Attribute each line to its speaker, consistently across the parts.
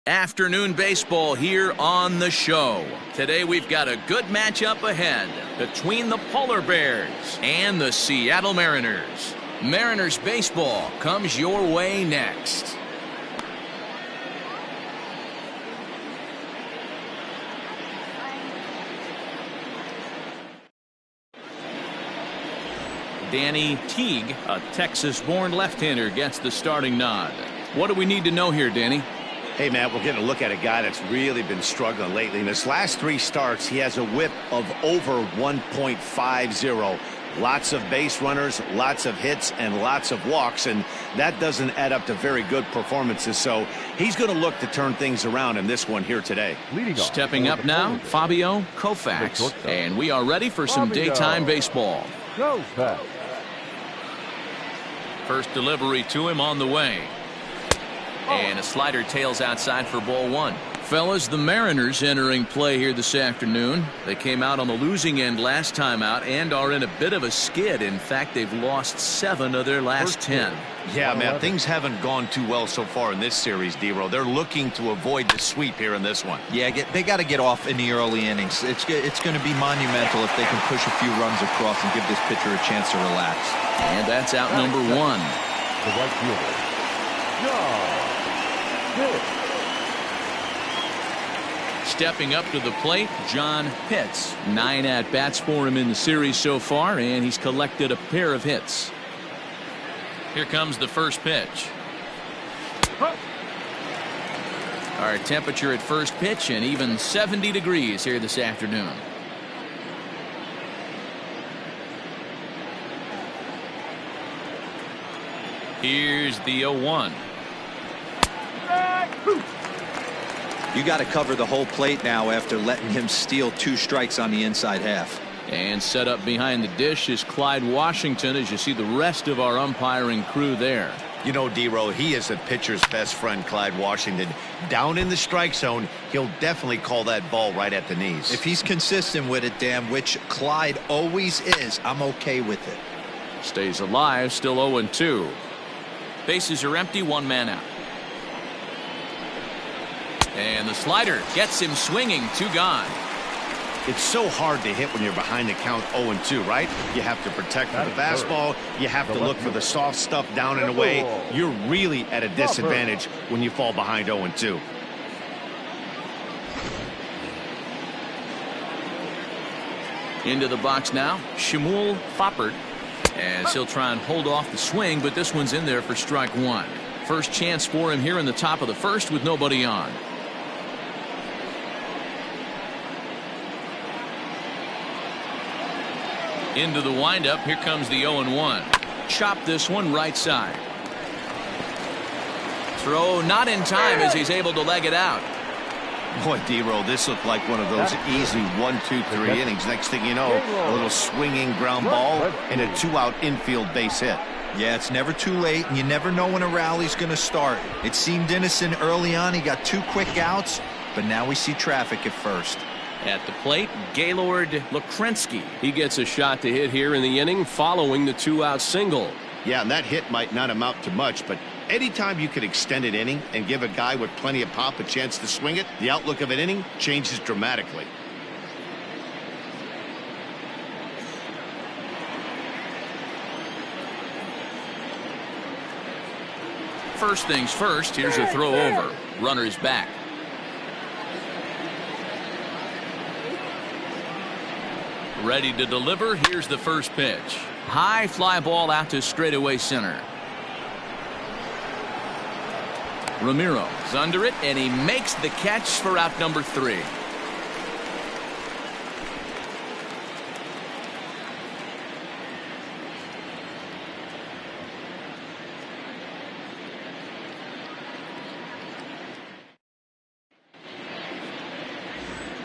Speaker 1: Afternoon baseball here on the show. Today we've got a good matchup ahead between the Polar Bears and the Seattle Mariners. Mariners baseball comes your way next. Danny Teague, a Texas-born left-hander, gets the starting nod. What do we need to know here, Danny?
Speaker 2: Hey, Matt, we're getting a look at a guy that's really been struggling lately. In his last 3 starts, he has a whip of over 1.50. Lots of base runners, lots of hits, and lots of walks, and that doesn't add up to very good performances. So he's going to look to turn things around in this one here today.
Speaker 1: Stepping up now, Fabio Koufax. And we are ready for some daytime baseball. First delivery to him on the way. And a slider tails outside for ball 1. Fellas, the Mariners entering play here this afternoon. They came out on the losing end last time out and are in a bit of a skid. In fact, they've lost 7 of their last 10.
Speaker 2: Yeah, man, things haven't gone too well so far in this series, D-Row. They're looking to avoid the sweep here in this one.
Speaker 3: Yeah, they got to get off in the early innings. It's going to be monumental if they can push a few runs across and give this pitcher a chance to relax.
Speaker 1: And that's out number 1.
Speaker 4: The right fielder.
Speaker 1: Stepping up to the plate, John Pitts. 9 at-bats for him in the series so far, and he's collected a pair of hits. Here comes the first pitch. Our temperature at first pitch and even 70 degrees here this afternoon. Here's the 0-1.
Speaker 3: You got to cover the whole plate now after letting him steal 2 strikes on the inside half.
Speaker 1: And set up behind the dish is Clyde Washington, as you see the rest of our umpiring crew there.
Speaker 2: You know, D-Row, he is a pitcher's best friend, Clyde Washington. Down in the strike zone, he'll definitely call that ball right at the knees.
Speaker 3: If he's consistent with it, Dan, which Clyde always is, I'm okay with it.
Speaker 1: Stays alive, still 0-2. Bases are empty, 1 man out. And the slider gets him swinging, 2 gone.
Speaker 2: It's so hard to hit when you're behind the count 0-2, right? You have to protect the fastball. You have to look for the soft stuff down and away. You're really at a disadvantage when you fall behind 0-2.
Speaker 1: Into the box now, Shmuel Foppert, as he'll try and hold off the swing, but this one's in there for strike 1. First chance for him here in the top of the first with nobody on. Into the windup, here comes the 0-1. Chop this one right side. Throw not in time as he's able to leg it out.
Speaker 2: Boy, D-Row, this looked like one of those easy 1-2-3 innings. Next thing you know, a little swinging ground ball and a 2-out infield base hit.
Speaker 3: Yeah, it's never too late, and you never know when a rally's going to start. It seemed innocent early on. He got 2 quick outs, but now we see traffic at first.
Speaker 1: At the plate, Gaylord Lukrensky. He gets a shot to hit here in the inning following the 2-out single.
Speaker 2: Yeah, and that hit might not amount to much, but anytime you can extend an inning and give a guy with plenty of pop a chance to swing it, the outlook of an inning changes dramatically.
Speaker 1: First things first, here's a throw over. Runner's back. Ready to deliver. Here's the first pitch. High fly ball out to straightaway center. Ramiro is under it, and he makes the catch for out number 3.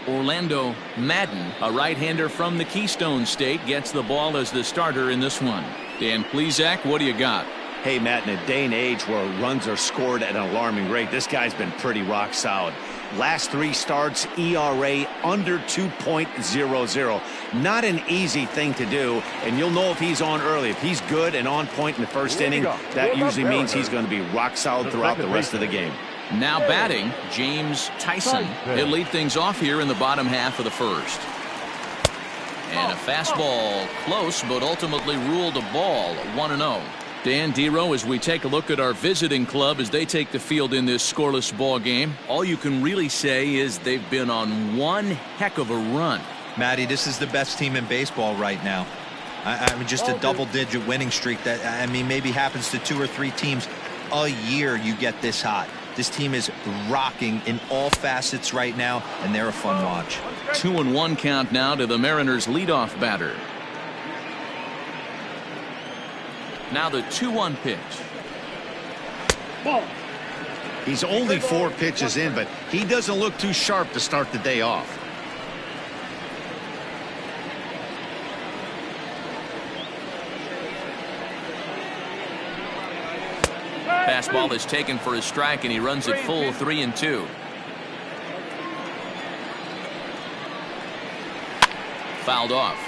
Speaker 1: Orlando Madden, a right-hander from the Keystone State, gets the ball as the starter in this one. Dan Plesac, what do you got?
Speaker 2: Hey, Matt, in a day and age where runs are scored at an alarming rate, this guy's been pretty rock solid. Last 3 starts, ERA under 2.00. Not an easy thing to do, and you'll know if he's on early. If he's good and on point in the first inning, that usually means he's going to be rock solid throughout the rest of the game.
Speaker 1: Now batting, James Tyson. He'll lead things off here in the bottom half of the first. And a fastball close, but ultimately ruled a ball. 1-0. Dan Dero, as we take a look at our visiting club as they take the field in this scoreless ball game, all you can really say is they've been on one heck of a run.
Speaker 3: Matty, this is the best team in baseball right now. I mean, just a double-digit winning streak that, I mean, maybe happens to 2 or 3 teams a year. You get this hot. This team is rocking in all facets right now, and they're a fun watch.
Speaker 1: 2-1 count now to the Mariners' leadoff batter. Now the 2-1 pitch.
Speaker 2: He's only 4 pitches in, but he doesn't look too sharp to start the day off.
Speaker 1: Fastball is taken for a strike, and he runs it full 3-2. Fouled off.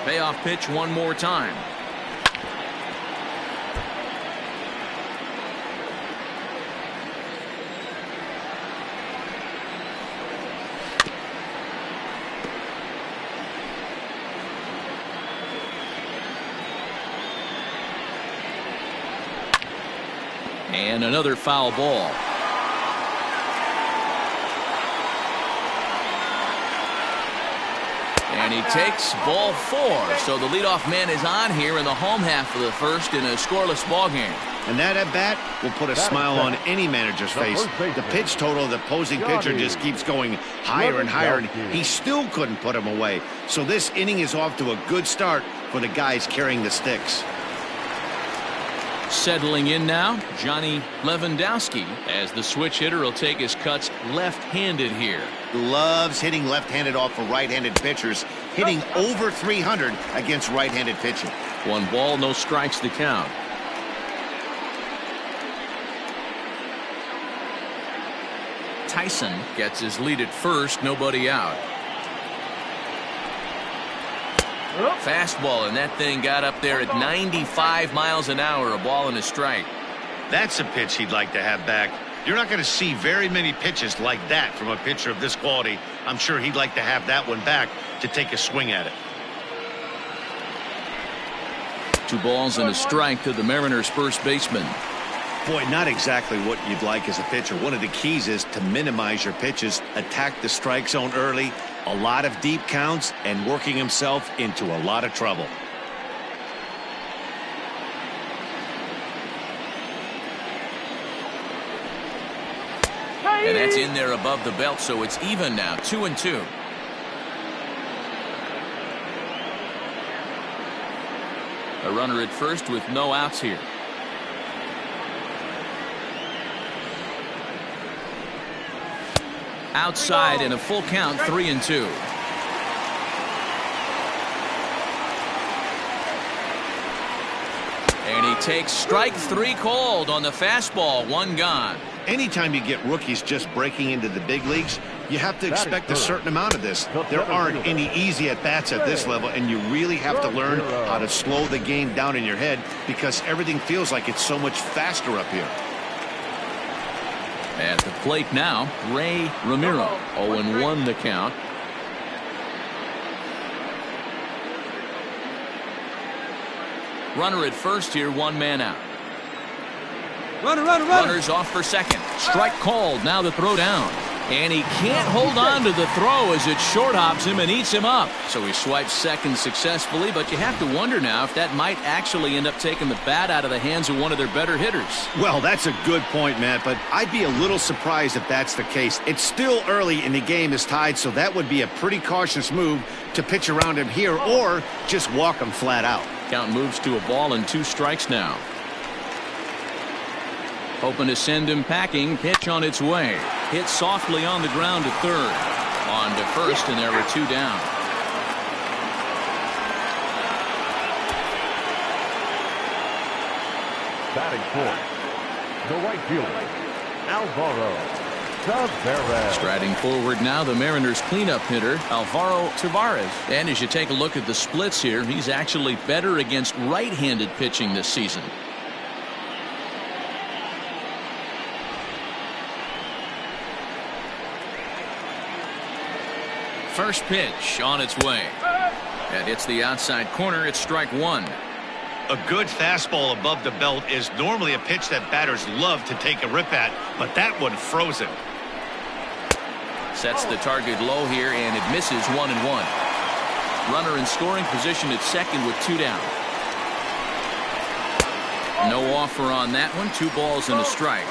Speaker 1: Payoff pitch one more time. And another foul ball. And he takes ball 4. So the leadoff man is on here in the home half of the first in a scoreless ball game.
Speaker 2: And that at bat will put a smile on any manager's face. The pitch total of the opposing pitcher just keeps going higher and higher, and he still couldn't put him away. So this inning is off to a good start for the guys carrying the sticks.
Speaker 1: Settling in now, Johnny Lewandowski, as the switch hitter will take his cuts left-handed here.
Speaker 2: Loves hitting left-handed off of right-handed pitchers, hitting over 300 against right-handed pitching.
Speaker 1: 1 ball, no strikes to count. Tyson gets his lead at first, nobody out. Fastball, and that thing got up there at 95 miles an hour, a ball and a strike.
Speaker 2: That's a pitch he'd like to have back. You're not going to see very many pitches like that from a pitcher of this quality. I'm sure he'd like to have that one back to take a swing at it.
Speaker 1: 2 balls and a strike to the Mariners' first baseman.
Speaker 2: Boy, not exactly what you'd like as a pitcher. One of the keys is to minimize your pitches, attack the strike zone early, a lot of deep counts, and working himself into a lot of trouble.
Speaker 1: And that's in there above the belt, so it's even now, 2-2. A runner at first with no outs here. Outside in a full count, 3-2. And he takes strike 3 called on the fastball. 1 gone.
Speaker 2: Anytime you get rookies just breaking into the big leagues, you have to expect a certain amount of this. There aren't any easy at-bats at this level, and you really have to learn how to slow the game down in your head because everything feels like it's so much faster up here.
Speaker 1: At the plate now, Ray Ramiro. 0-1 the count. Runner at first here, 1 man out. Runner's off for second. Strike called. Now the throw down. And he can't hold on to the throw as it short hops him and eats him up. So he swipes second successfully, but you have to wonder now if that might actually end up taking the bat out of the hands of one of their better hitters.
Speaker 2: Well, that's a good point, Matt, but I'd be a little surprised if that's the case. It's still early and the game is tied, so that would be a pretty cautious move to pitch around him here or just walk him flat out.
Speaker 1: Count moves to a ball and 2 strikes now. Hoping to send him packing. Pitch on its way. Hit softly on the ground to third. On to first, and there were 2 down.
Speaker 4: Batting 4th, the right fielder, Alvaro. Tavares.
Speaker 1: Striding forward now, the Mariners cleanup hitter, Alvaro Tavares. And as you take a look at the splits here, he's actually better against right-handed pitching this season. First pitch on its way. And it's the outside corner. It's strike one.
Speaker 2: A good fastball above the belt is normally a pitch that batters love to take a rip at, but that one froze him.
Speaker 1: Sets the target low here, and it misses 1-1. Runner in scoring position at second with 2 down. No offer on that one. 2 balls and a strike.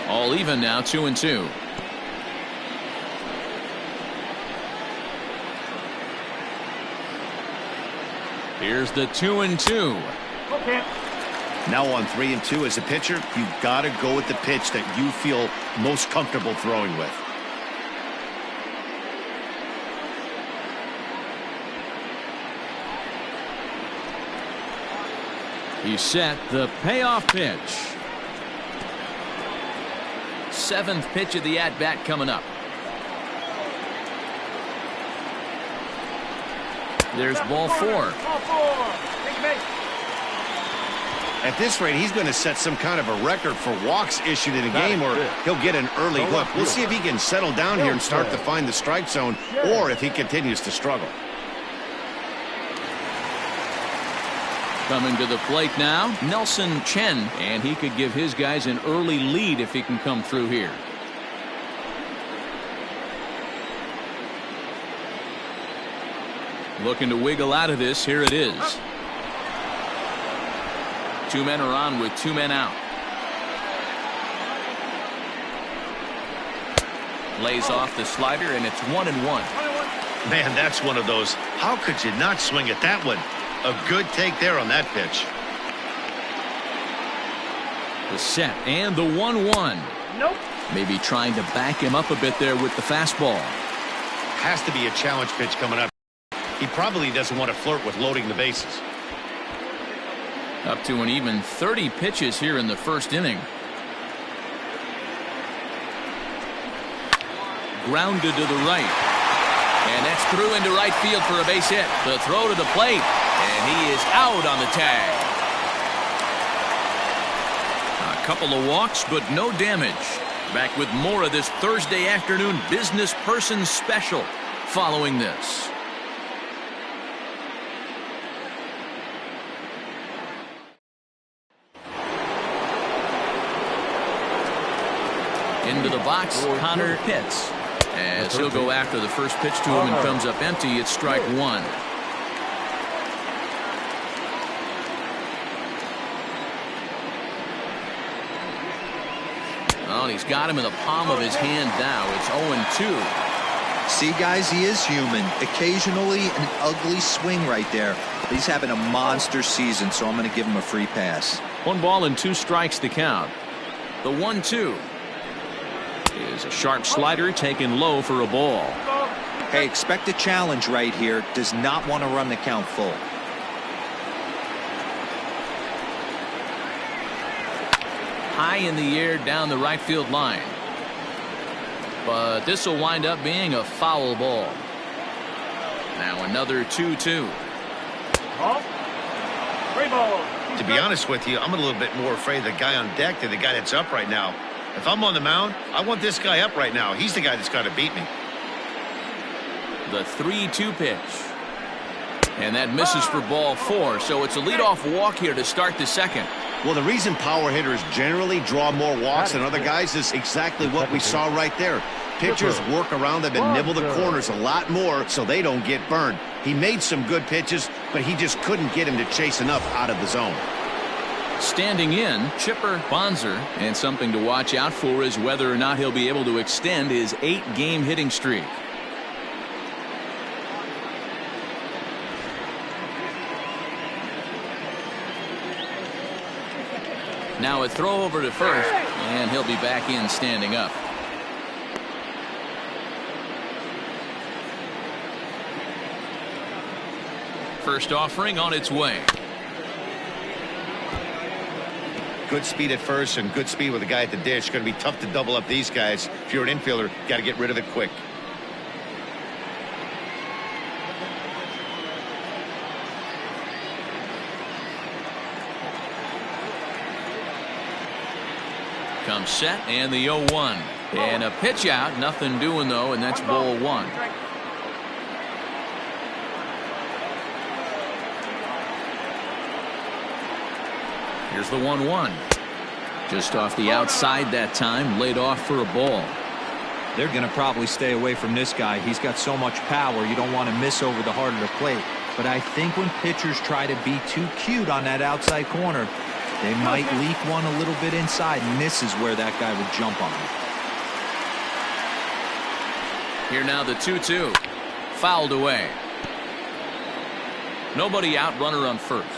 Speaker 1: All even now, 2-2. Here's the 2-2.
Speaker 5: Okay.
Speaker 2: Now on 3-2 as a pitcher, you've got to go with the pitch that you feel most comfortable throwing with.
Speaker 1: He set the payoff pitch. 7th pitch of the at-bat coming up. There's ball 4.
Speaker 5: Ball 4. Take base.
Speaker 2: At this rate, he's going to set some kind of a record for walks issued in a game, or he'll get an early hook. We'll see if he can settle down here and start to find the strike zone, or if he continues to struggle.
Speaker 1: Coming to the plate now, Nelson Chen, and he could give his guys an early lead if he can come through here. Looking to wiggle out of this. Here it is. 2 men are on with 2 men out. Lays off the slider, and it's 1-1.
Speaker 2: Man, that's one of those. How could you not swing at that one? A good take there on that pitch.
Speaker 1: The set and the 1-1.
Speaker 5: Nope.
Speaker 1: Maybe trying to back him up a bit there with the fastball.
Speaker 2: Has to be a challenge pitch coming up. He probably doesn't want to flirt with loading the bases.
Speaker 1: Up to an even 30 pitches here in the first inning. Grounded to the right. And that's through into right field for a base hit. The throw to the plate. And he is out on the tag. A couple of walks, but no damage. Back with more of this Thursday afternoon business person special following this. Into the box, Connor Pitts. As he'll go after the first pitch to him and comes up empty, it's strike one. Well, he's got him in the palm of his hand now. It's 0-2.
Speaker 3: See, guys, he is human. Occasionally an ugly swing right there. But he's having a monster season, so I'm going to give him a free pass.
Speaker 1: 1 ball and 2 strikes to count. The 1-2 is a sharp slider taken low for a ball.
Speaker 3: Hey, expect a challenge right here. Does not want to run the count full.
Speaker 1: High in the air down the right field line. But this will wind up being a foul ball. Now another 2-2.
Speaker 5: Ball. 3 balls.
Speaker 2: To be honest with you, I'm a little bit more afraid of the guy on deck than the guy that's up right now. If I'm on the mound, I want this guy up right now. He's the guy that's got to beat me.
Speaker 1: The 3-2 pitch. And that misses for ball 4. So it's a leadoff walk here to start the second.
Speaker 2: Well, the reason power hitters generally draw more walks than other guys is exactly what we saw right there. Pitchers work around them and nibble the corners a lot more so they don't get burned. He made some good pitches, but he just couldn't get him to chase enough out of the zone.
Speaker 1: Standing in, Chipper Bonzer, and something to watch out for is whether or not he'll be able to extend his 8-game hitting streak. Now a throw over to first, and he'll be back in standing up. First offering on its way.
Speaker 2: Good speed at first and good speed with a guy at the dish. Going to be tough to double up these guys. If you're an infielder, got to get rid of it quick.
Speaker 1: Comes set and the 0-1. And a pitch out. Nothing doing, though, and that's ball one. Here's the 1-1. Just off the outside that time. Laid off for a ball.
Speaker 3: They're going to probably stay away from this guy. He's got so much power. You don't want to miss over the heart of the plate. But I think when pitchers try to be too cute on that outside corner, they might leak one a little bit inside, and this is where that guy would jump on it.
Speaker 1: Here now the 2-2. Fouled away. Nobody out, runner on first.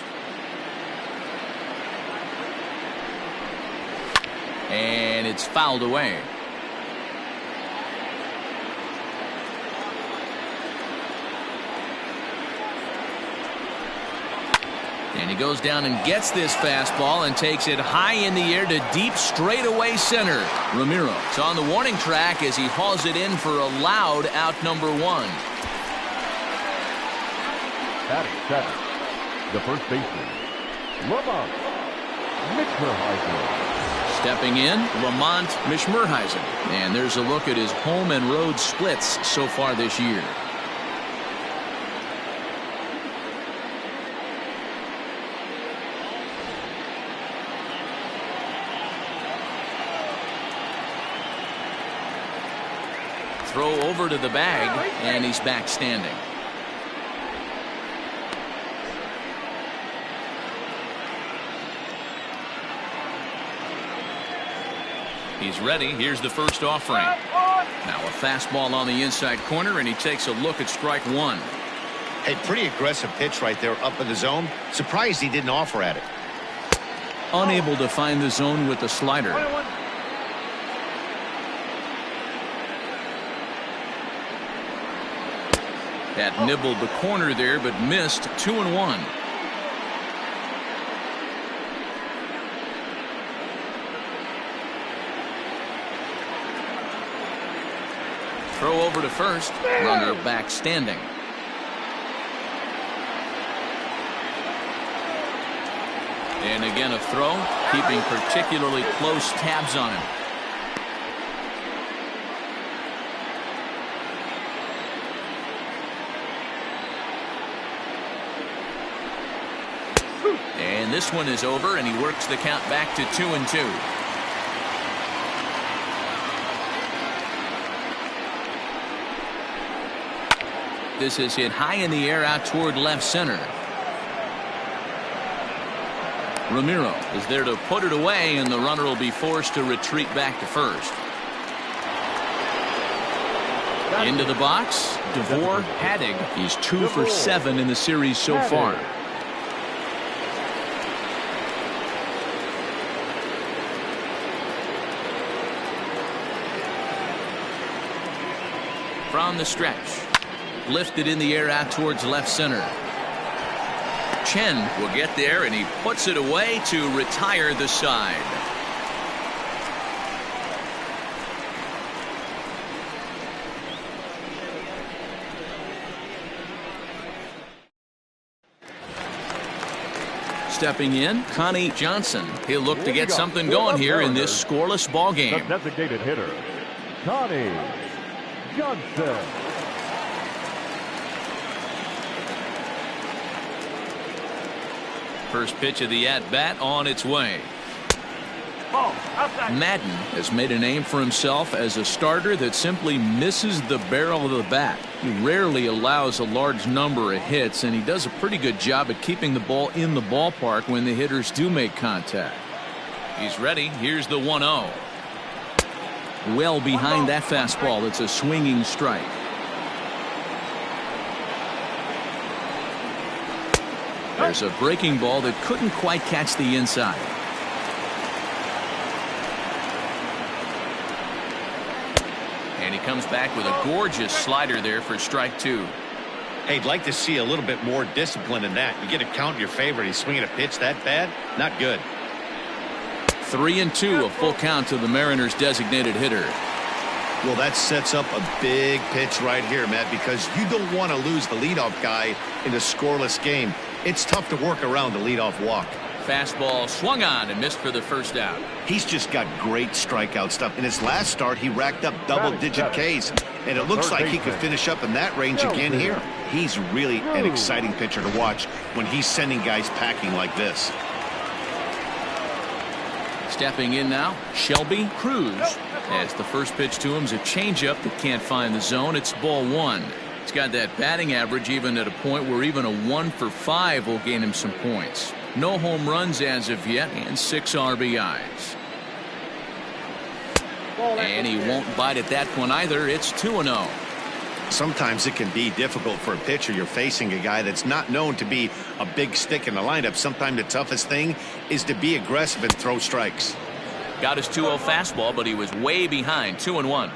Speaker 1: And it's fouled away. And he goes down and gets this fastball and takes it high in the air to deep straightaway center. Ramiro is on the warning track as he hauls it in for a loud out number one.
Speaker 4: Batting seventh, the first baseman, Lamont Mishmerheisen.
Speaker 1: Stepping in, Lamont Mishmerheisen. And there's a look at his home and road splits so far this year. Throw over to the bag, and he's back standing. He's ready. Here's the first offering. Now a fastball on the inside corner, and he takes a look at strike one.
Speaker 2: Hey, pretty aggressive pitch right there up in the zone. Surprised he didn't offer at it.
Speaker 1: Unable to find the zone with the slider. That nibbled the corner there, but missed. 2-1. Throw over to first. Runner back standing. And again a throw, keeping particularly close tabs on him. And this one is over, and he works the count back to 2-2. This is hit high in the air out toward left center. Ramiro is there to put it away, and the runner will be forced to retreat back to first. Into the box, Devore Haddig. He's 2 for 7 in the series so far. From the stretch. Lifted in the air out towards left center. Chen will get there, and he puts it away to retire the side. Stepping in, Connie Johnson. He'll look to get something going here in this scoreless ball game.
Speaker 4: The designated hitter, Connie Johnson.
Speaker 1: First pitch of the at-bat on its way. Madden has made a name for himself as a starter that simply misses the barrel of the bat. He rarely allows a large number of hits, and he does a pretty good job at keeping the ball in the ballpark when the hitters do make contact. He's ready. Here's the 1-0. Well behind that fastball. It's a swinging strike. There's a breaking ball that couldn't quite catch the inside. And he comes back with a gorgeous slider there for strike two.
Speaker 2: Hey, I'd like to see a little bit more discipline in that. You get a count in your favor, and he's swinging a pitch that bad? Not good.
Speaker 1: 3-2, a full count to the Mariners' designated hitter.
Speaker 2: Well, that sets up a big pitch right here, Matt, because you don't want to lose the leadoff guy in a scoreless game. It's tough to work around the leadoff walk.
Speaker 1: Fastball swung on and missed for the first out.
Speaker 2: He's just got great strikeout stuff. In his last start, he racked up double-digit Ks, and it looks like he could finish up in that range again here. He's really an exciting pitcher to watch when he's sending guys packing like this.
Speaker 1: Stepping in now, Shelby Cruz. As the first pitch to him is a changeup that can't find the zone. It's ball 1. He's got that batting average even at a point where even a 1 for 5 will gain him some points. No home runs as of yet and 6 RBIs. And he won't bite at that one either. It's 2-0.
Speaker 2: Sometimes it can be difficult for a pitcher. You're facing a guy that's not known to be a big stick in the lineup. Sometimes the toughest thing is to be aggressive and throw strikes.
Speaker 1: Got his 2-0 fastball, but he was way behind. 2-1.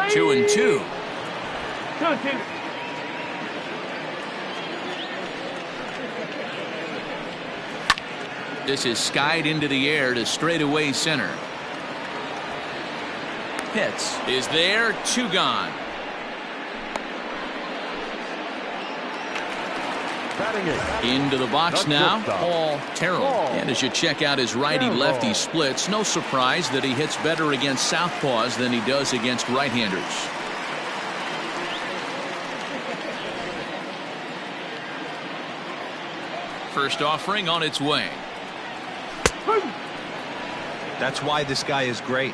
Speaker 1: Two and two.
Speaker 5: 2-2.
Speaker 1: This is skied into the air to straightaway center. Hits is there. 2 gone. Into the box now, Paul Terrell. And as you check out his righty-lefty splits, no surprise that he hits better against southpaws than he does against right-handers. First offering on its way.
Speaker 3: That's why this guy is great.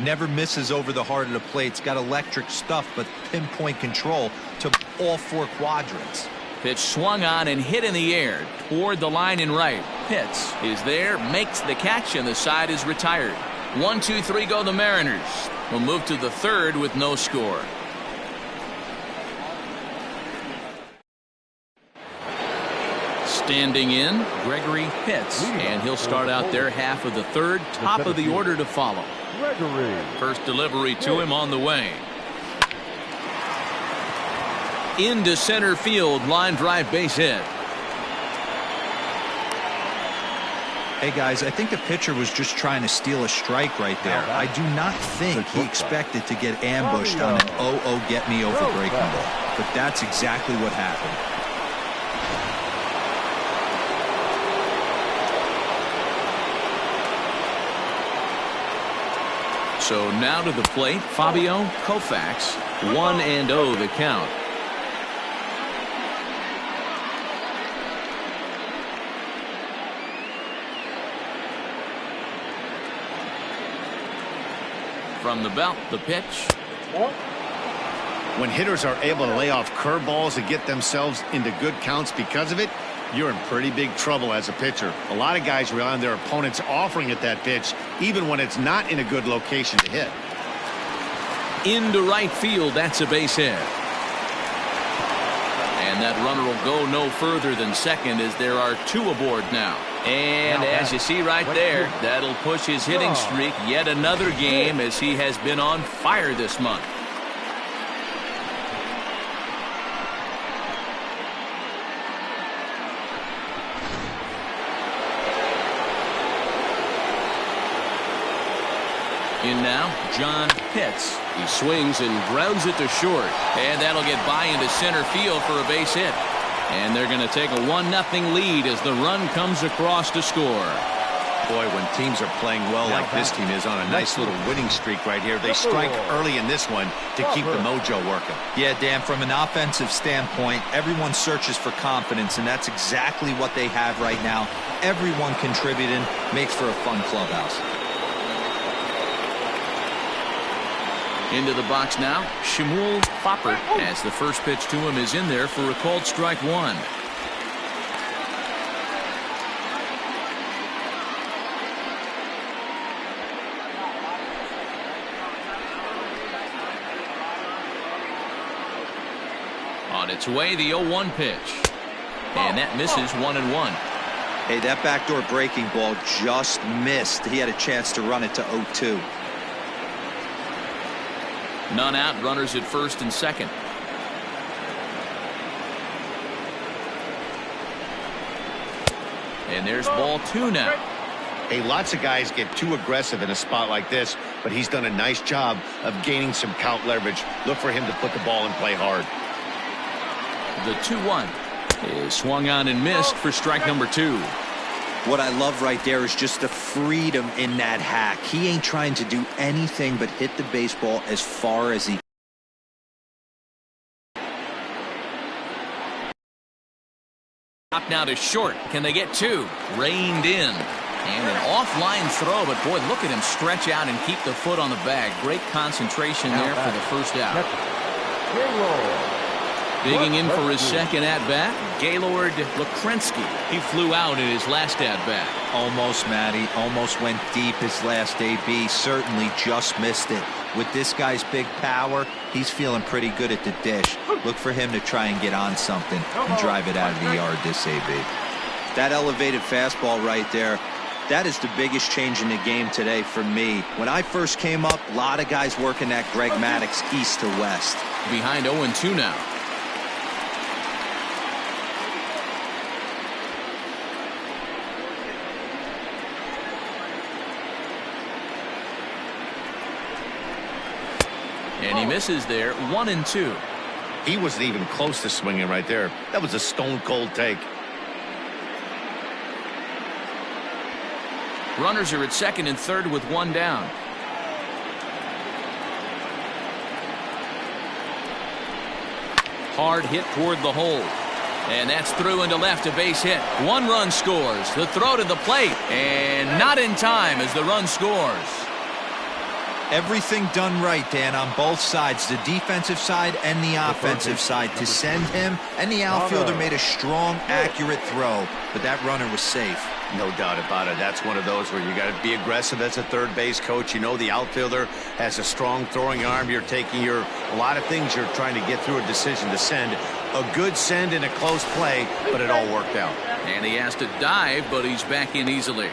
Speaker 3: Never misses over the heart of the plate. It's got electric stuff, but pinpoint control to all 4 quadrants.
Speaker 1: Pitch swung on and hit in the air toward the line and right. Pitts is there, makes the catch, and the side is retired. 1, 2, 3 go the Mariners. We'll move to the 3rd with no score. Standing in, Gregory Pitts, and he'll start out their half of the 3rd. Top of the order to follow. First delivery to him on the way. Into center field, line drive, base hit.
Speaker 3: Hey guys, I think the pitcher was just trying to steal a strike right there. I do not think he expected to get ambushed on an 0-0 get me over breaking ball, but that's exactly what happened.
Speaker 1: So now to the plate, Fabio Koufax. 1-0 the count. From the belt, the pitch.
Speaker 2: When hitters are able to lay off curveballs and get themselves into good counts because of it, you're in pretty big trouble as a pitcher. A lot of guys rely on their opponents offering at that pitch, even when it's not in a good location to hit.
Speaker 1: Into right field, that's a base hit. And that runner will go no further than second as there are 2 aboard now. And as you see right there, that'll push his hitting streak yet another game as he has been on fire this month. In now, John Pitts. He swings and grounds it to short. And that'll get by into center field for a base hit. And they're going to take a 1-0 lead as the run comes across to score.
Speaker 2: Boy, when teams are playing well like this team is on a nice little winning streak right here, they strike early in this one to keep the mojo working.
Speaker 3: Yeah, Dan, from an offensive standpoint, everyone searches for confidence, and that's exactly what they have right now. Everyone contributing makes for a fun clubhouse.
Speaker 1: Into the box now, Shmuel Foppert, as the first pitch to him is in there for a called strike 1. On its way, the 0-1 pitch. And that misses 1-1.
Speaker 3: Hey, that backdoor breaking ball just missed. He had a chance to run it to 0-2.
Speaker 1: None out, runners at first and second. And there's ball 2 now.
Speaker 2: Hey, lots of guys get too aggressive in a spot like this, but he's done a nice job of gaining some count leverage. Look for him to put the ball in play hard.
Speaker 1: The 2-1 is swung on and missed for strike number 2.
Speaker 3: What I love right there is just the freedom in that hack. He ain't trying to do anything but hit the baseball as far as he can.
Speaker 1: Up now to short. Can they get 2? Reined in. And an offline throw, but boy, look at him stretch out and keep the foot on the bag. Great concentration there for the first out. Digging in for his second at-bat, Gaylord Lukrensky. He flew out in his last at-bat.
Speaker 3: Almost, Matty. Almost went deep his last AB. Certainly just missed it. With this guy's big power, he's feeling pretty good at the dish. Look for him to try and get on something and drive it out of the yard this AB. That elevated fastball right there, that is the biggest change in the game today for me. When I first came up, a lot of guys working that Greg Maddux east to west.
Speaker 1: Behind 0-2 now. And he misses there. 1-2.
Speaker 2: He wasn't even close to swinging right there. That was a stone-cold take.
Speaker 1: Runners are at second and third with 1 down. Hard hit toward the hole. And that's through into left, a base hit. 1 run scores. The throw to the plate. And not in time as the run scores.
Speaker 3: Everything done right, Dan, on both sides, the defensive side and the offensive side, to send him, and the outfielder made a strong, accurate throw, but that runner was safe.
Speaker 2: No doubt about it. That's one of those where you got to be aggressive as a third base coach. You know the outfielder has a strong throwing arm. You're taking a lot of things you're trying to get through a decision to send. A good send in a close play, but it all worked out.
Speaker 1: And he has to dive, but he's back in easily.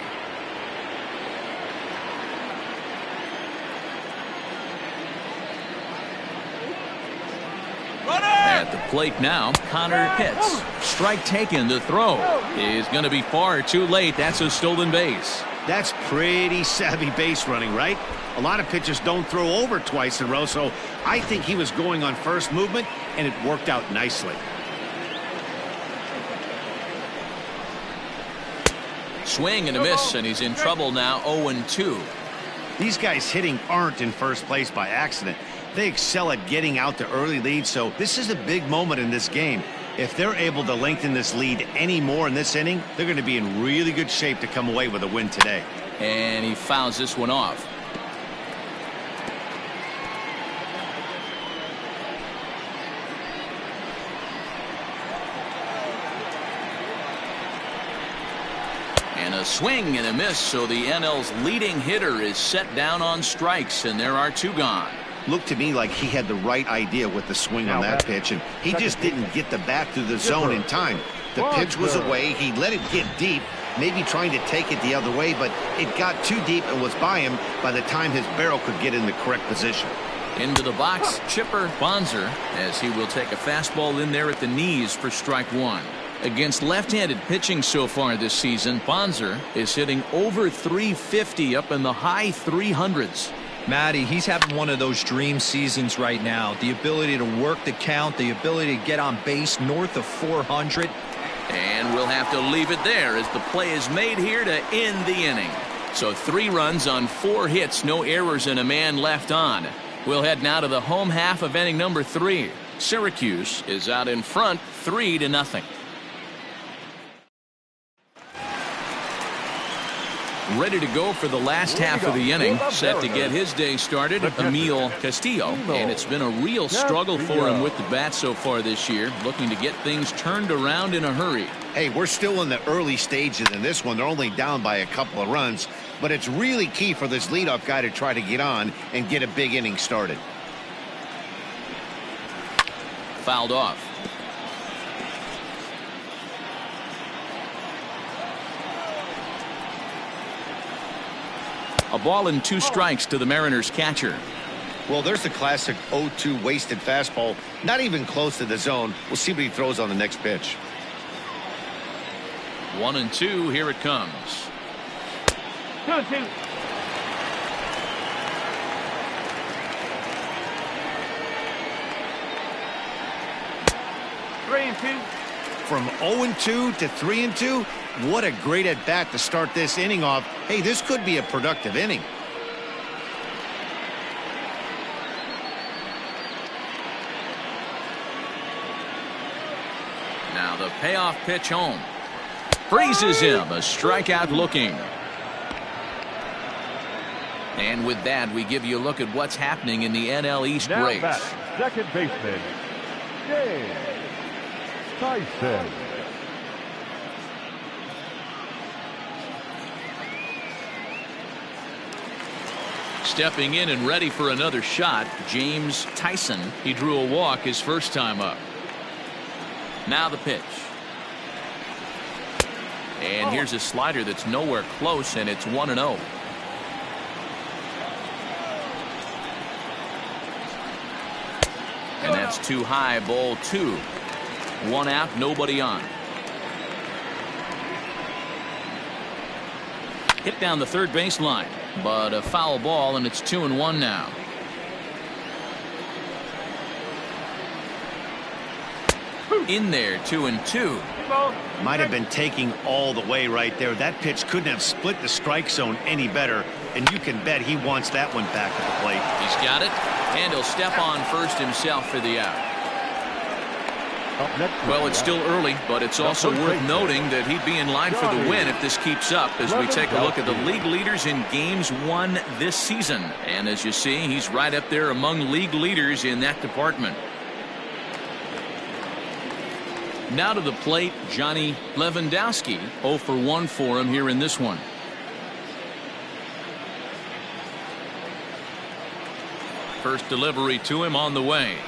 Speaker 1: At the plate now, Connor hits. Strike taken. The throw is going to be far too late. That's a stolen base.
Speaker 2: That's pretty savvy base running, right? A lot of pitchers don't throw over twice in a row, so I think he was going on first movement, and it worked out nicely.
Speaker 1: Swing and a miss, and he's in trouble now. 0-2.
Speaker 2: These guys hitting aren't in first place by accident. They excel at getting out to early leads, so this is a big moment in this game. If they're able to lengthen this lead any more in this inning, they're going to be in really good shape to come away with a win today.
Speaker 1: And he fouls this one off. And a swing and a miss, so the NL's leading hitter is set down on strikes, and there are 2 gone.
Speaker 2: Looked to me like he had the right idea with the swing on that pitch, and he just didn't get the bat through the zone in time. The pitch was away. He let it get deep, maybe trying to take it the other way, but it got too deep and was by him by the time his barrel could get in the correct position.
Speaker 1: Into the box, Chipper Bonser, as he will take a fastball in there at the knees for strike 1. Against left-handed pitching so far this season, Bonser is hitting over 350, up in the high 300s.
Speaker 3: Matty, he's having one of those dream seasons right now. The ability to work the count, the ability to get on base north of 400.
Speaker 1: And we'll have to leave it there as the play is made here to end the inning. So 3 runs on 4 hits, no errors, and a man left on. We'll head now to the home half of inning number 3. Syracuse is out in front 3-0. Ready to go for the last half of the inning. Set to get his day started, Emil Castillo. And it's been a real struggle for him with the bat so far this year, looking to get things turned around in a hurry.
Speaker 2: Hey, we're still in the early stages in this one. They're only down by a couple of runs, but it's really key for this leadoff guy to try to get on and get a big inning started.
Speaker 1: Fouled off. A ball and 2 strikes to the Mariners catcher.
Speaker 2: Well, there's the classic 0-2 wasted fastball. Not even close to the zone. We'll see what he throws on the next pitch.
Speaker 1: 1-2. Here it comes.
Speaker 5: 2-2.
Speaker 2: From 0-2 to 3-2. What a great at bat to start this inning off. Hey, this could be a productive inning.
Speaker 1: Now the payoff pitch home. Freezes him. A strikeout looking. And with that, we give you a look at what's happening in the NL East
Speaker 4: Now
Speaker 1: race.
Speaker 4: back, second baseman, James Tyson.
Speaker 1: Stepping in and ready for another shot, James Tyson. He drew a walk his first time up. Now the pitch. And here's a slider that's nowhere close, and it's 1-0. And that's too high, ball 2. 1 out, nobody on. Hit down the third baseline, but a foul ball, and it's 2-1 now. In there, 2-2.
Speaker 2: Might have been taking all the way right there. That pitch couldn't have split the strike zone any better, and you can bet he wants that one back at the plate.
Speaker 1: He's got it, and he'll step on first himself for the out. Well, it's still early, but it's also worth noting that he'd be in line for the win if this keeps up as we take a look at the league leaders in games won this season. And as you see, he's right up there among league leaders in that department. Now to the plate, Johnny Lewandowski. 0 for 1 for him here in this one. First delivery to him on the way.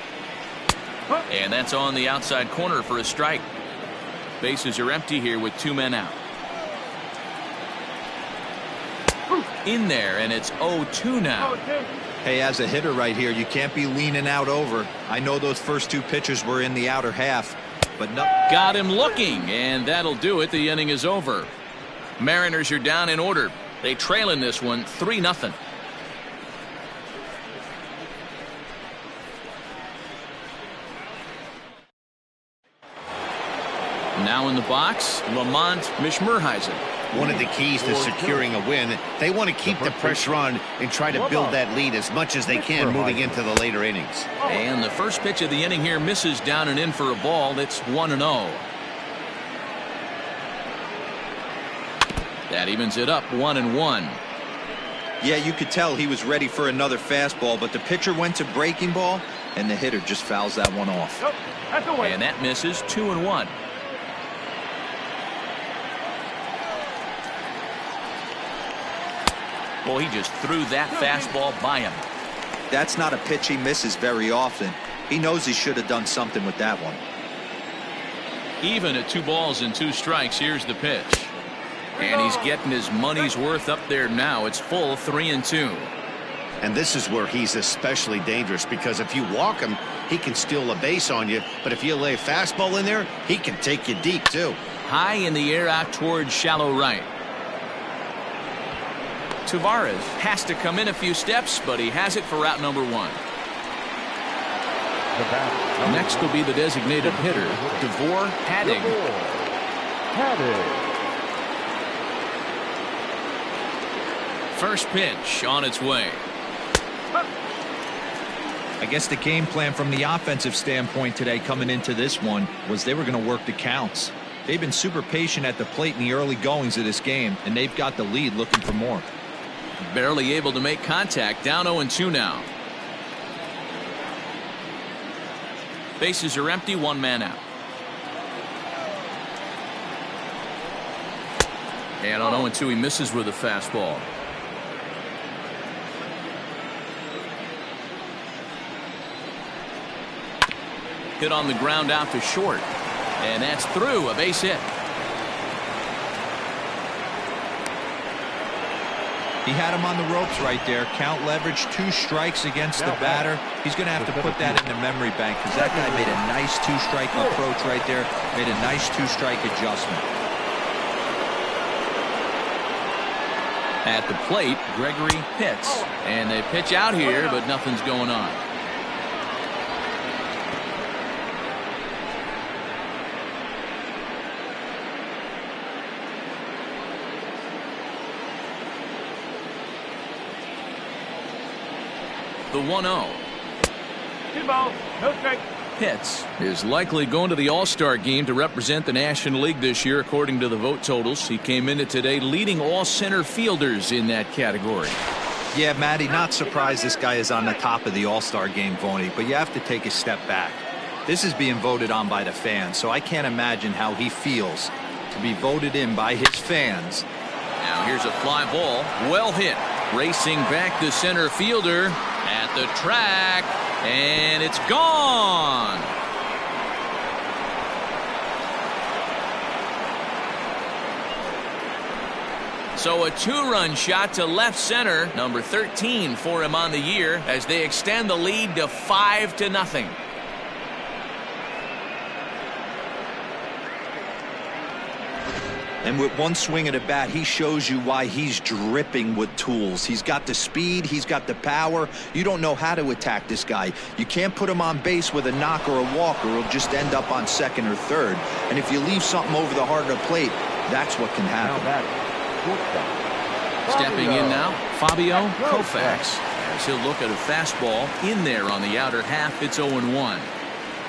Speaker 1: And that's on the outside corner for a strike. Bases are empty here with 2 men out. In there, and it's 0-2 now.
Speaker 3: Hey, as a hitter right here, you can't be leaning out over. I know those first 2 pitches were in the outer half, but no.
Speaker 1: Got him looking, and that'll do it. The inning is over. Mariners are down in order. They trail in this one 3-0. Now in the box, Lamont Mishmerheisen.
Speaker 2: One of the keys to securing a win, they want to keep the pressure on and try to build that lead as much as they can moving into the later innings.
Speaker 1: And the first pitch of the inning here misses down and in for a ball. That's 1-0. That evens it up 1-1.
Speaker 3: Yeah, you could tell he was ready for another fastball, but the pitcher went to breaking ball, and the hitter just fouls that one off.
Speaker 1: And that misses 2-1. Well, he just threw that fastball by him.
Speaker 3: That's not a pitch he misses very often. He knows he should have done something with that one.
Speaker 1: Even at 2 balls and 2 strikes, here's the pitch. And he's getting his money's worth up there now. It's full 3-2.
Speaker 2: And this is where he's especially dangerous, because if you walk him, he can steal a base on you. But if you lay a fastball in there, he can take you deep, too.
Speaker 1: High in the air out towards shallow right. Tavares has to come in a few steps, but he has it for out number 1. Next will be the designated hitter, Devore Hadding. First pitch on its way.
Speaker 3: I guess the game plan from the offensive standpoint today coming into this one was they were going to work the counts. They've been super patient at the plate in the early goings of this game, and they've got the lead looking for more.
Speaker 1: Barely able to make contact. Down 0-2 now. Bases are empty. 1 man out. And on 0-2 he misses with a fastball. Hit on the ground out to short. And that's through. A base hit.
Speaker 3: He had him on the ropes right there. Count leverage, 2 strikes against the batter. He's going to have to put that in the memory bank, because that guy made a nice 2-strike approach right there. Made a nice 2-strike adjustment.
Speaker 1: At the plate, Gregory Pitts. And they pitch out here, but nothing's going on. The 1-0.
Speaker 5: 2 balls, no strikes.
Speaker 1: Pitts is likely going to the All-Star game to represent the National League this year, according to the vote totals. He came into today leading all center fielders in that category.
Speaker 3: Yeah, Matty, not surprised this guy is on the top of the All-Star game voting, but you have to take a step back. This is being voted on by the fans, so I can't imagine how he feels to be voted in by his fans.
Speaker 1: Now here's a fly ball, well hit. Racing back the center fielder at the track, and it's gone. So a 2-run shot to left center, number 13 for him on the year, as they extend the lead to 5-0.
Speaker 3: And with one swing of the bat, he shows you why he's dripping with tools. He's got the speed, he's got the power. You don't know how to attack this guy. You can't put him on base with a knock or a walk, or he'll just end up on second or third. And if you leave something over the heart of the plate, that's what can happen.
Speaker 1: Stepping in now, Fabio Koufax, as he'll look at a fastball in there on the outer half. It's 0-1.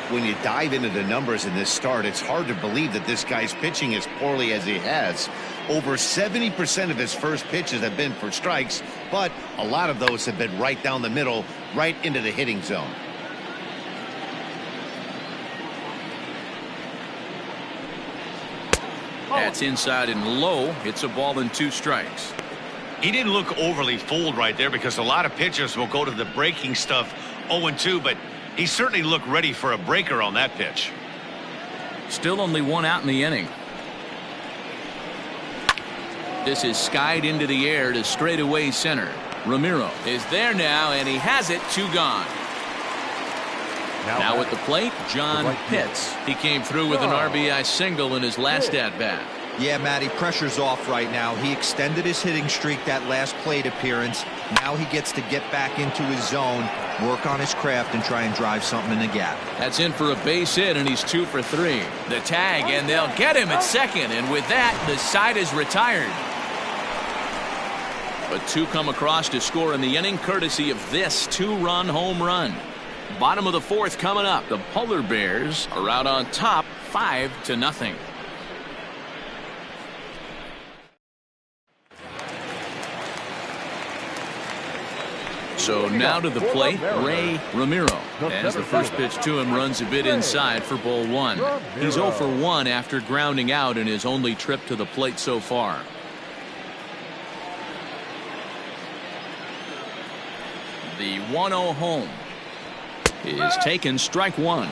Speaker 2: When you dive into the numbers in this start, it's hard to believe that this guy's pitching as poorly as he has. Over 70% of his first pitches have been for strikes, but a lot of those have been right down the middle, right into the hitting zone.
Speaker 1: That's inside and low. It's a ball and 2 strikes.
Speaker 6: He didn't look overly fooled right there, because a lot of pitchers will go to the breaking stuff 0-2, but he certainly looked ready for a breaker on that pitch.
Speaker 1: Still only 1 out in the inning. This is skied into the air to straightaway center. Ramiro is there now, and he has it. 2 gone. Now at the plate, John Pitts. He came through with an RBI single in his last at-bat.
Speaker 3: Yeah, Matty, pressure's off right now. He extended his hitting streak that last plate appearance. Now he gets to get back into his zone, work on his craft, and try and drive something in the gap.
Speaker 1: That's in for a base hit, and he's 2 for 3. The tag, and they'll get him at second, and with that, the side is retired. But 2 come across to score in the inning, courtesy of this 2-run home run. Bottom of the 4th coming up. The Polar Bears are out on top, 5-0. So now to the plate, Ray Ramiro. As the first pitch to him runs a bit inside for ball 1. He's 0 for 1 after grounding out in his only trip to the plate so far. The 1-0 home is taken, strike 1.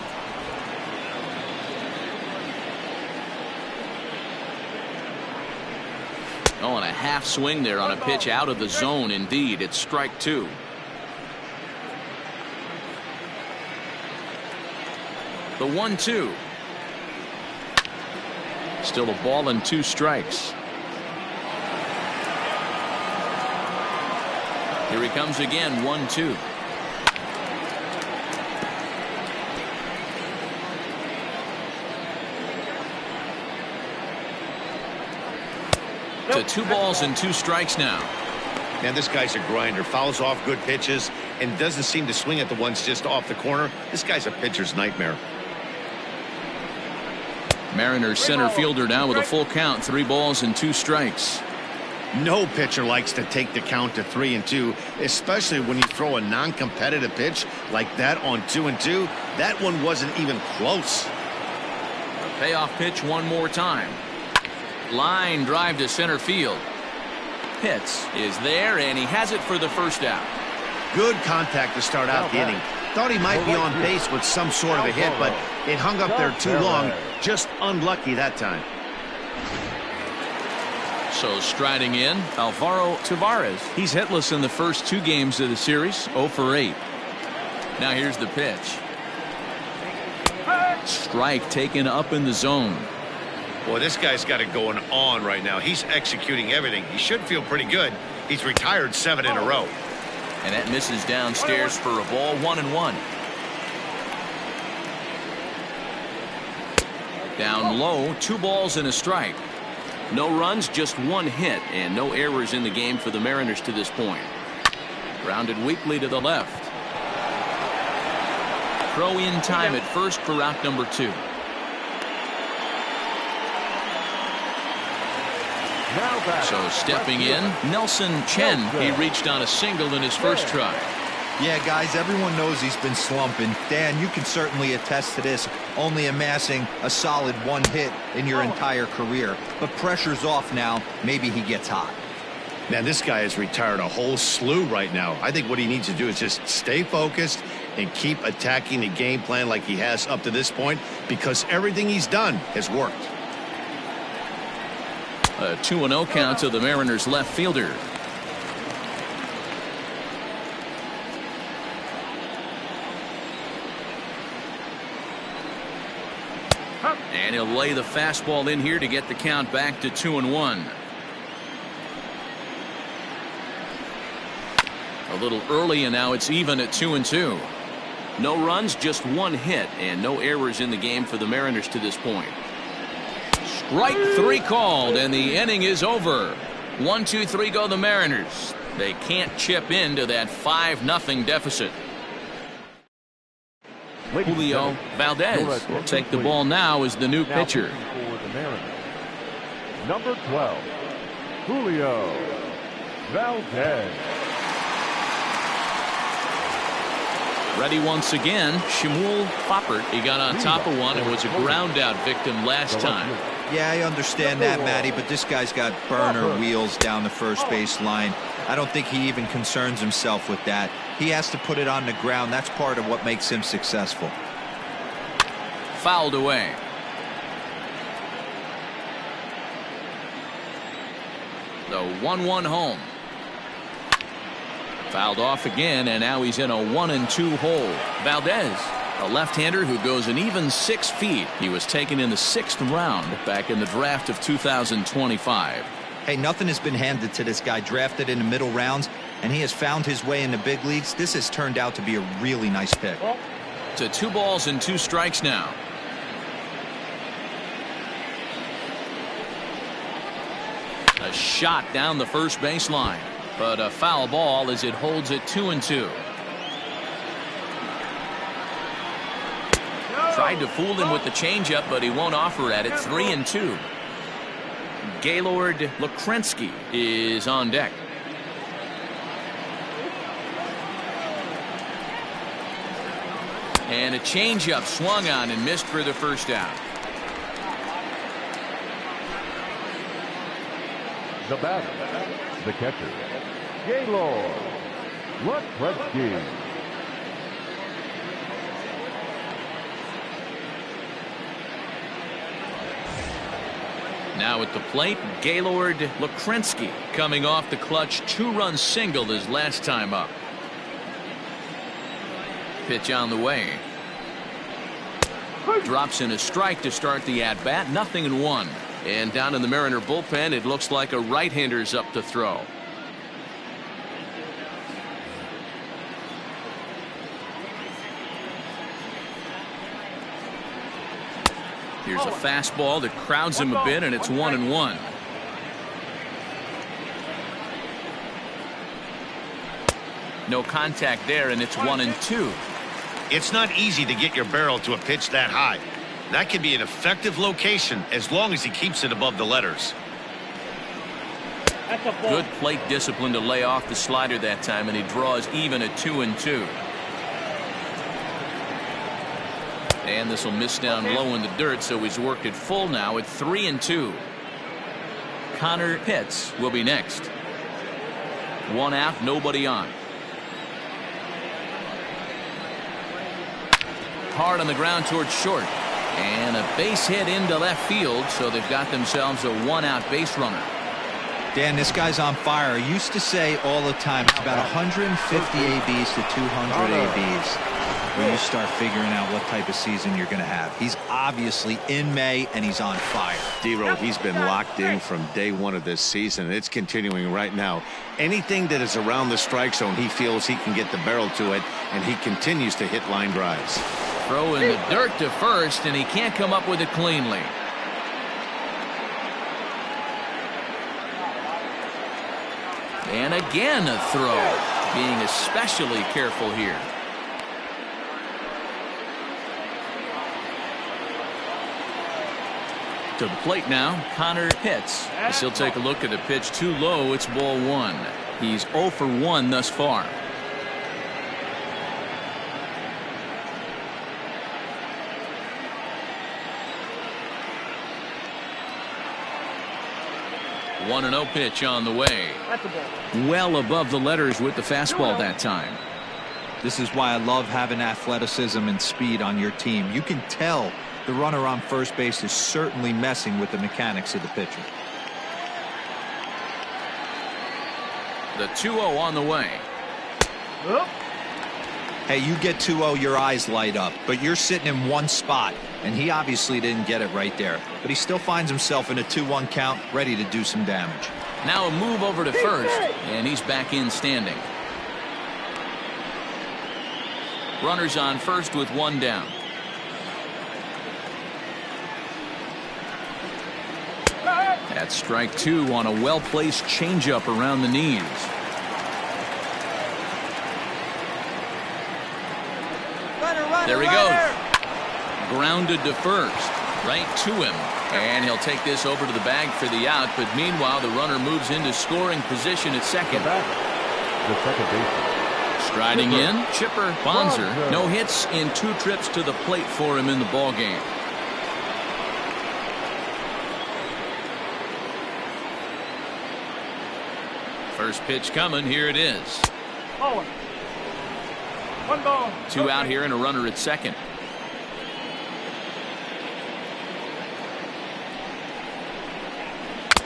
Speaker 1: Oh, and a half swing there on a pitch out of the zone. Indeed, it's strike 2. The 1-2. Still a ball and 2 strikes. Here he comes again, 1-2. To 2 balls and 2 strikes now.
Speaker 2: Man, this guy's a grinder. Fouls off good pitches and doesn't seem to swing at the ones just off the corner. This guy's a pitcher's nightmare.
Speaker 1: Mariners center fielder now with a full count, 3 balls and 2 strikes.
Speaker 2: No pitcher likes to take the count to 3-2, especially when you throw a non-competitive pitch like that on 2-2. That one wasn't even close.
Speaker 1: A payoff pitch one more time. Line drive to center field. Pitts is there, and he has it for the first out.
Speaker 2: Good contact to start out the inning. Thought he might be on base with some sort of a hit, but it hung up there too long. Just unlucky that time.
Speaker 1: So striding in, Alvaro Tavares. He's hitless in the first 2 games of the series, 0 for 8. Now here's the pitch. Strike taken up in the zone.
Speaker 6: Boy, this guy's got it going on right now. He's executing everything. He should feel pretty good. He's retired 7 in a row.
Speaker 1: And that misses downstairs for a ball, 1-1. Down low, 2 balls and a strike. No runs, just 1 hit, and no errors in the game for the Mariners to this point. Grounded weakly to the left. Throw in time at first for out number 2. So stepping in, Nelson Chen. He reached on a single in his first try.
Speaker 3: Yeah, guys, everyone knows he's been slumping. Dan, you can certainly attest to this, only amassing a solid 1 hit in your entire career. But pressure's off now. Maybe he gets hot.
Speaker 2: Man, this guy has retired a whole slew right now. I think what he needs to do is just stay focused and keep attacking the game plan like he has up to this point, because everything he's done has worked.
Speaker 1: A 2-0 count to the Mariners left fielder. And he'll lay the fastball in here to get the count back to 2-1. A little early, and now it's even at 2-2. No runs, just 1 hit, and no errors in the game for the Mariners to this point. Strike 3 called, and the inning is over. 1-2-3 go the Mariners. They can't chip into that 5-0 deficit. Julio Valdez will take the ball now as the new pitcher.
Speaker 4: For the Mariners, number 12, Julio Valdez.
Speaker 1: Ready once again, Shmuel Poppert. He got on top of one and was a ground out victim last time.
Speaker 3: Yeah, I understand that, Matty, but this guy's got burner wheels down the first base line. I don't think he even concerns himself with that. He has to put it on the ground. That's part of what makes him successful.
Speaker 1: Fouled away. The 1-1 home. Fouled off again, and now he's in a 1-2 hole. Valdez, a left-hander who goes an even 6 feet. He was taken in the 6th round back in the draft of 2025.
Speaker 3: Hey, nothing has been handed to this guy. Drafted in the middle rounds, and he has found his way in the big leagues. This has turned out to be a really nice pick.
Speaker 1: To 2 balls and 2 strikes now. A shot down the first baseline, but a foul ball as it holds it 2-2. Tried to fool him with the changeup, but he won't offer at it. 3-2. Gaylord Lukrensky is on deck. And a changeup swung on and missed for the first out.
Speaker 4: The batter, the catcher, Gaylord Lukrensky.
Speaker 1: Now at the plate, Gaylord Lukrensky coming off the clutch 2-run single his last time up. Pitch on the way. Drops in a strike to start the at-bat. 0-1. And down in the Mariner bullpen, it looks like a right-hander's up to throw. Here's a fastball that crowds him a bit, and it's 1-1. No contact there, and it's 1-2.
Speaker 6: It's not easy to get your barrel to a pitch that high. That can be an effective location as long as he keeps it above the letters.
Speaker 1: Good plate discipline to lay off the slider that time, and he draws even at 2-2. And this will miss down low in the dirt, so he's worked it full now at 3-2. Connor Pitts will be next. 1 out, nobody on. Hard on the ground towards short. And a base hit into left field, so they've got themselves a 1-out base runner.
Speaker 3: Dan, this guy's on fire. I used to say all the time, it's about 150 ABs to 200 ABs. where you start figuring out what type of season you're going to have. He's obviously in May, and he's on fire.
Speaker 2: D-Row, he's been locked in from day one of this season. It's continuing right now. Anything that is around the strike zone, he feels he can get the barrel to it, and he continues to hit line drives.
Speaker 1: Throw in the dirt to first, and he can't come up with it cleanly. And again a throw, being especially careful here. To the plate now, Connor Pitts. As he'll take a look at a pitch too low, it's ball one. He's 0 for 1 thus far. One 1-0 pitch on the way. Well above the letters with the fastball that time.
Speaker 3: This is why I love having athleticism and speed on your team. You can tell the runner on first base is certainly messing with the mechanics of the pitcher.
Speaker 1: The 2-0 on the way.
Speaker 3: Hey, you get 2-0, your eyes light up, but you're sitting in one spot, and he obviously didn't get it right there. But he still finds himself in a 2-1 count, ready to do some damage.
Speaker 1: Now a move over to first, and he's back in standing. Runners on first with one down. That's strike two on a well-placed changeup around the knees. There he goes. Grounded to first. Right to him. And he'll take this over to the bag for the out. But meanwhile, the runner moves into scoring position at second.
Speaker 4: The second baseman.
Speaker 1: Striding in, Chipper Bonser. No hits in 2 trips to the plate for him in the ballgame. First pitch coming. Here it is.
Speaker 5: 1 ball.
Speaker 1: 2 out here and a runner at second.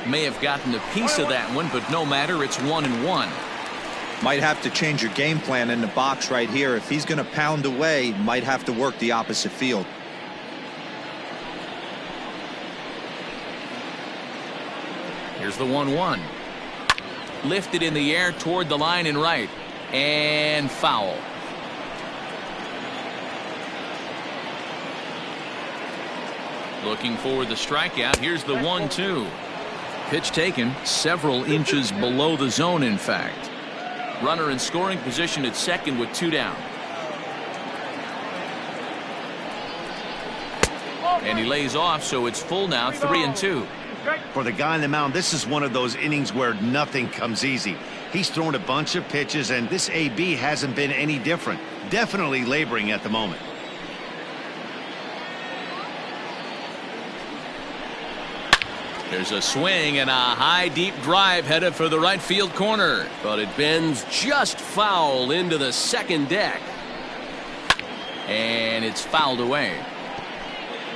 Speaker 1: May have gotten a piece of that one, but no matter. It's 1-1.
Speaker 3: Might have to change your game plan in the box right here. If he's going to pound away, might have to work the opposite field.
Speaker 1: Here's the 1-1. Lifted in the air toward the line and right. And foul. Looking for the strikeout. Here's the 1-2. Pitch taken several inches below the zone, in fact. Runner in scoring position at second with 2 down. And he lays off, so it's full now, 3-2.
Speaker 2: For the guy on the mound, this is one of those innings where nothing comes easy. He's thrown a bunch of pitches, and this AB hasn't been any different. Definitely laboring at the moment.
Speaker 1: There's a swing and a high deep drive headed for the right field corner, but it bends just foul into the second deck, and it's fouled away.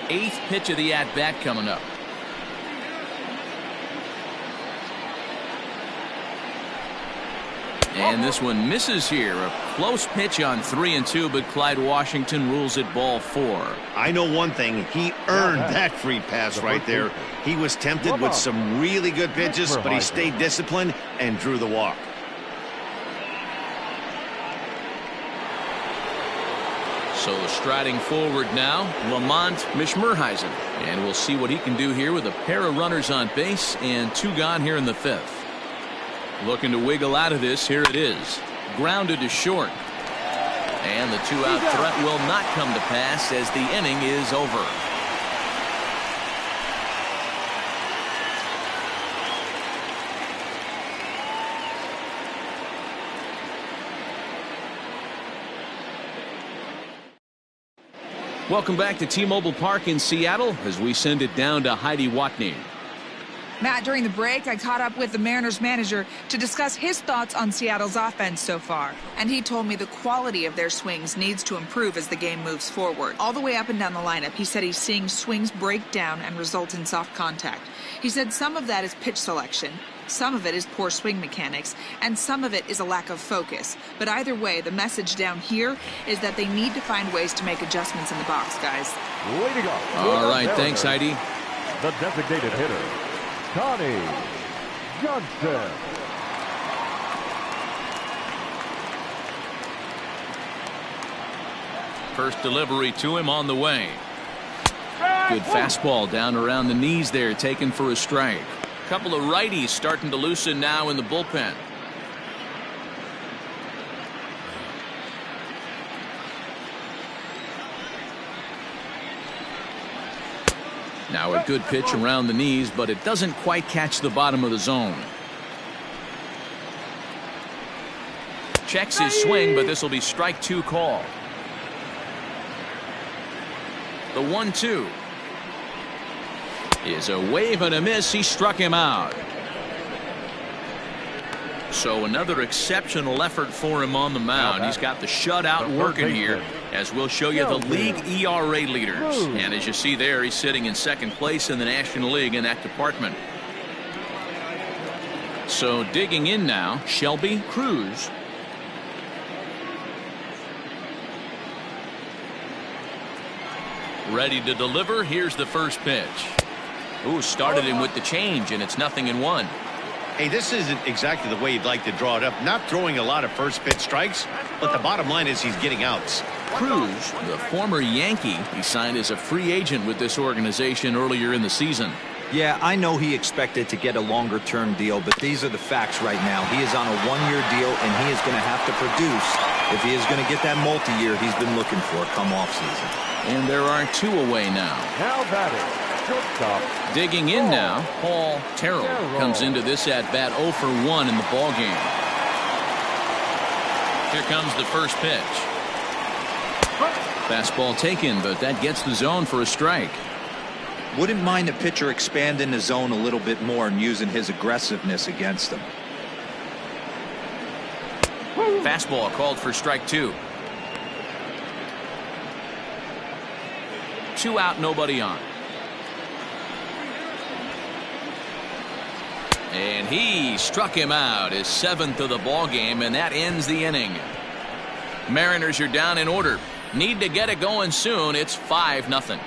Speaker 1: 8th pitch of the at bat coming up. And this one misses here. A close pitch on 3-2, but Clyde Washington rules it ball 4.
Speaker 2: I know one thing. He earned that free pass right there. He was tempted with some really good pitches, but he stayed disciplined and drew the walk.
Speaker 1: So striding forward now, Lamont Mishmerheisen. And we'll see what he can do here with a pair of runners on base and 2 gone here in the 5th. Looking to wiggle out of this. Here it is. Grounded to short. And the 2-out threat will not come to pass as the inning is over. Welcome back to T-Mobile Park in Seattle as we send it down to Heidi Watney.
Speaker 7: Matt, during the break, I caught up with the Mariners manager to discuss his thoughts on Seattle's offense so far. And he told me the quality of their swings needs to improve as the game moves forward. All the way up and down the lineup, he said he's seeing swings break down and result in soft contact. He said some of that is pitch selection, Some of it is poor swing mechanics, and some of it is a lack of focus. But either way, the message down here is that they need to find ways to make adjustments in the box, guys.
Speaker 4: Leading off.
Speaker 1: All right, thanks, Heidi.
Speaker 4: The designated hitter, Connie Johnson.
Speaker 1: First delivery to him on the way. Good fastball down around the knees there, taken for a strike. Couple of righties starting to loosen now in the bullpen. Now a good pitch around the knees, but it doesn't quite catch the bottom of the zone. Checks his swing, but this will be strike 2 call. The 1-2 is a wave and a miss. He struck him out. So another exceptional effort for him on the mound. He's got the shutout working here, as we'll show you the league ERA leaders. And as you see there, he's sitting in second place in the National League in that department. So digging in now, Shelby Cruz. Ready to deliver. Here's the first pitch. Ooh, started him with the change, and it's 0-1.
Speaker 2: Hey, this isn't exactly the way you'd like to draw it up. Not throwing a lot of first pitch strikes, but the bottom line is he's getting outs.
Speaker 1: Cruz, the former Yankee, he signed as a free agent with this organization earlier in the season.
Speaker 3: Yeah, I know he expected to get a longer-term deal, but these are the facts right now. He is on a one-year deal, and he is going to have to produce if he is going to get that multi-year he's been looking for come off-season.
Speaker 1: And there are 2 away now.
Speaker 4: Now batting, shortstop.
Speaker 1: Digging in now, Paul Terrell comes into this at-bat 0 for 1 in the ballgame. Here comes the first pitch. Fastball taken, but that gets the zone for a strike.
Speaker 3: Wouldn't mind a pitcher expanding the zone a little bit more and using his aggressiveness against them.
Speaker 1: Fastball called for strike 2. 2 out, nobody on. And he struck him out, his 7th of the ball game, and that ends the inning. Mariners are down in order. Need to get it going soon. It's 5-0.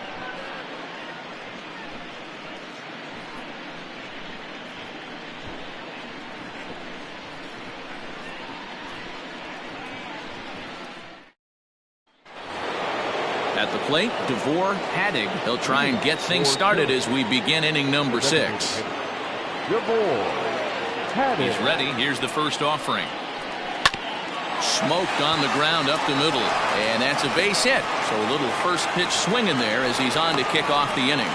Speaker 1: At the plate, DeVore Haddig. He'll try and get things started as we begin inning number 6. He's ready. Here's the first offering. Smoked on the ground up the middle, and that's a base hit. So a little first pitch swing in there as he's on to kick off the inning.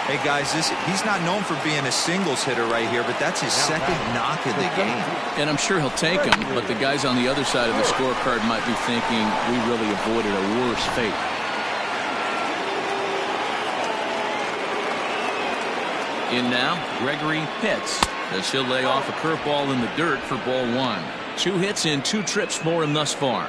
Speaker 3: Hey guys, he's not known for being a singles hitter right here, but that's his second knock of the game.
Speaker 1: And I'm sure he'll take him, but the guys on the other side of the scorecard might be thinking we really avoided a worse fate. In now, Gregory Pitts, as he'll lay off a curveball in the dirt for ball 1. 2 hits in 2 trips for him thus far.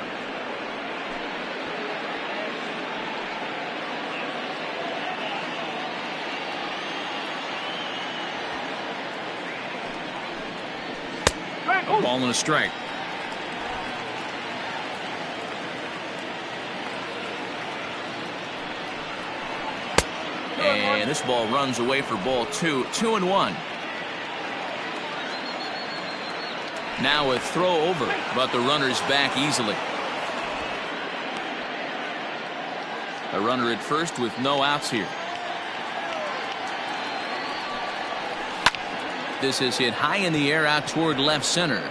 Speaker 1: A ball and a strike. And this ball runs away for ball 2. 2-1. Now a throw over, but the runner's back easily. A runner at first with no outs here. This is hit high in the air out toward left center.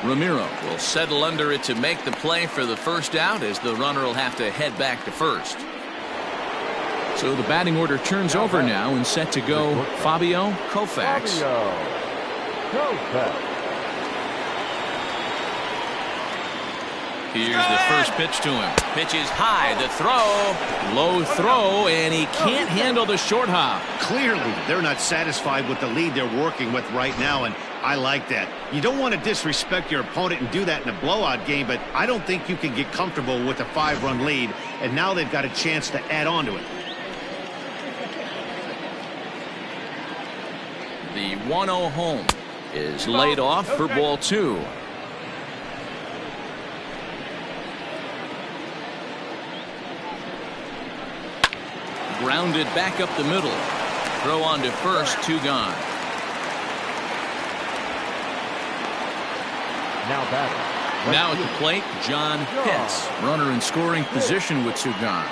Speaker 1: Ramiro will settle under it to make the play for the first out, as the runner will have to head back to first. So the batting order turns over now and set to go Fabio Koufax. Here's the first pitch to him. Pitch is high. The throw. Low throw, and he can't handle the short hop.
Speaker 2: Clearly, they're not satisfied with the lead they're working with right now, and I like that. You don't want to disrespect your opponent and do that in a blowout game, but I don't think you can get comfortable with a 5-run lead, and now they've got a chance to add on to it.
Speaker 1: The 1-0 home is laid off for ball 2. Grounded back up the middle. Throw on to first, 2 gone.
Speaker 4: Now batting.
Speaker 1: Now at the plate, John Pitts. Runner in scoring position with 2 gone.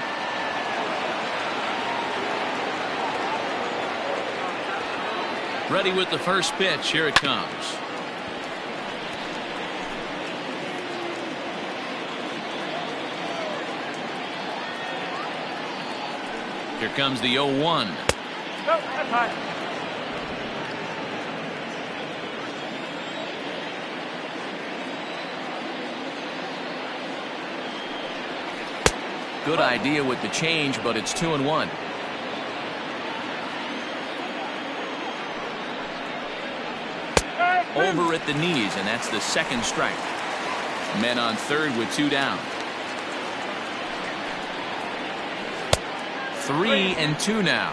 Speaker 1: Ready with the first pitch. Here it comes. Here comes the 0-1.
Speaker 5: No, that's high.
Speaker 1: Good idea with the change, but it's 2-1. Over at the knees, and that's the second strike. Men on third with 2 down. 3-2 now.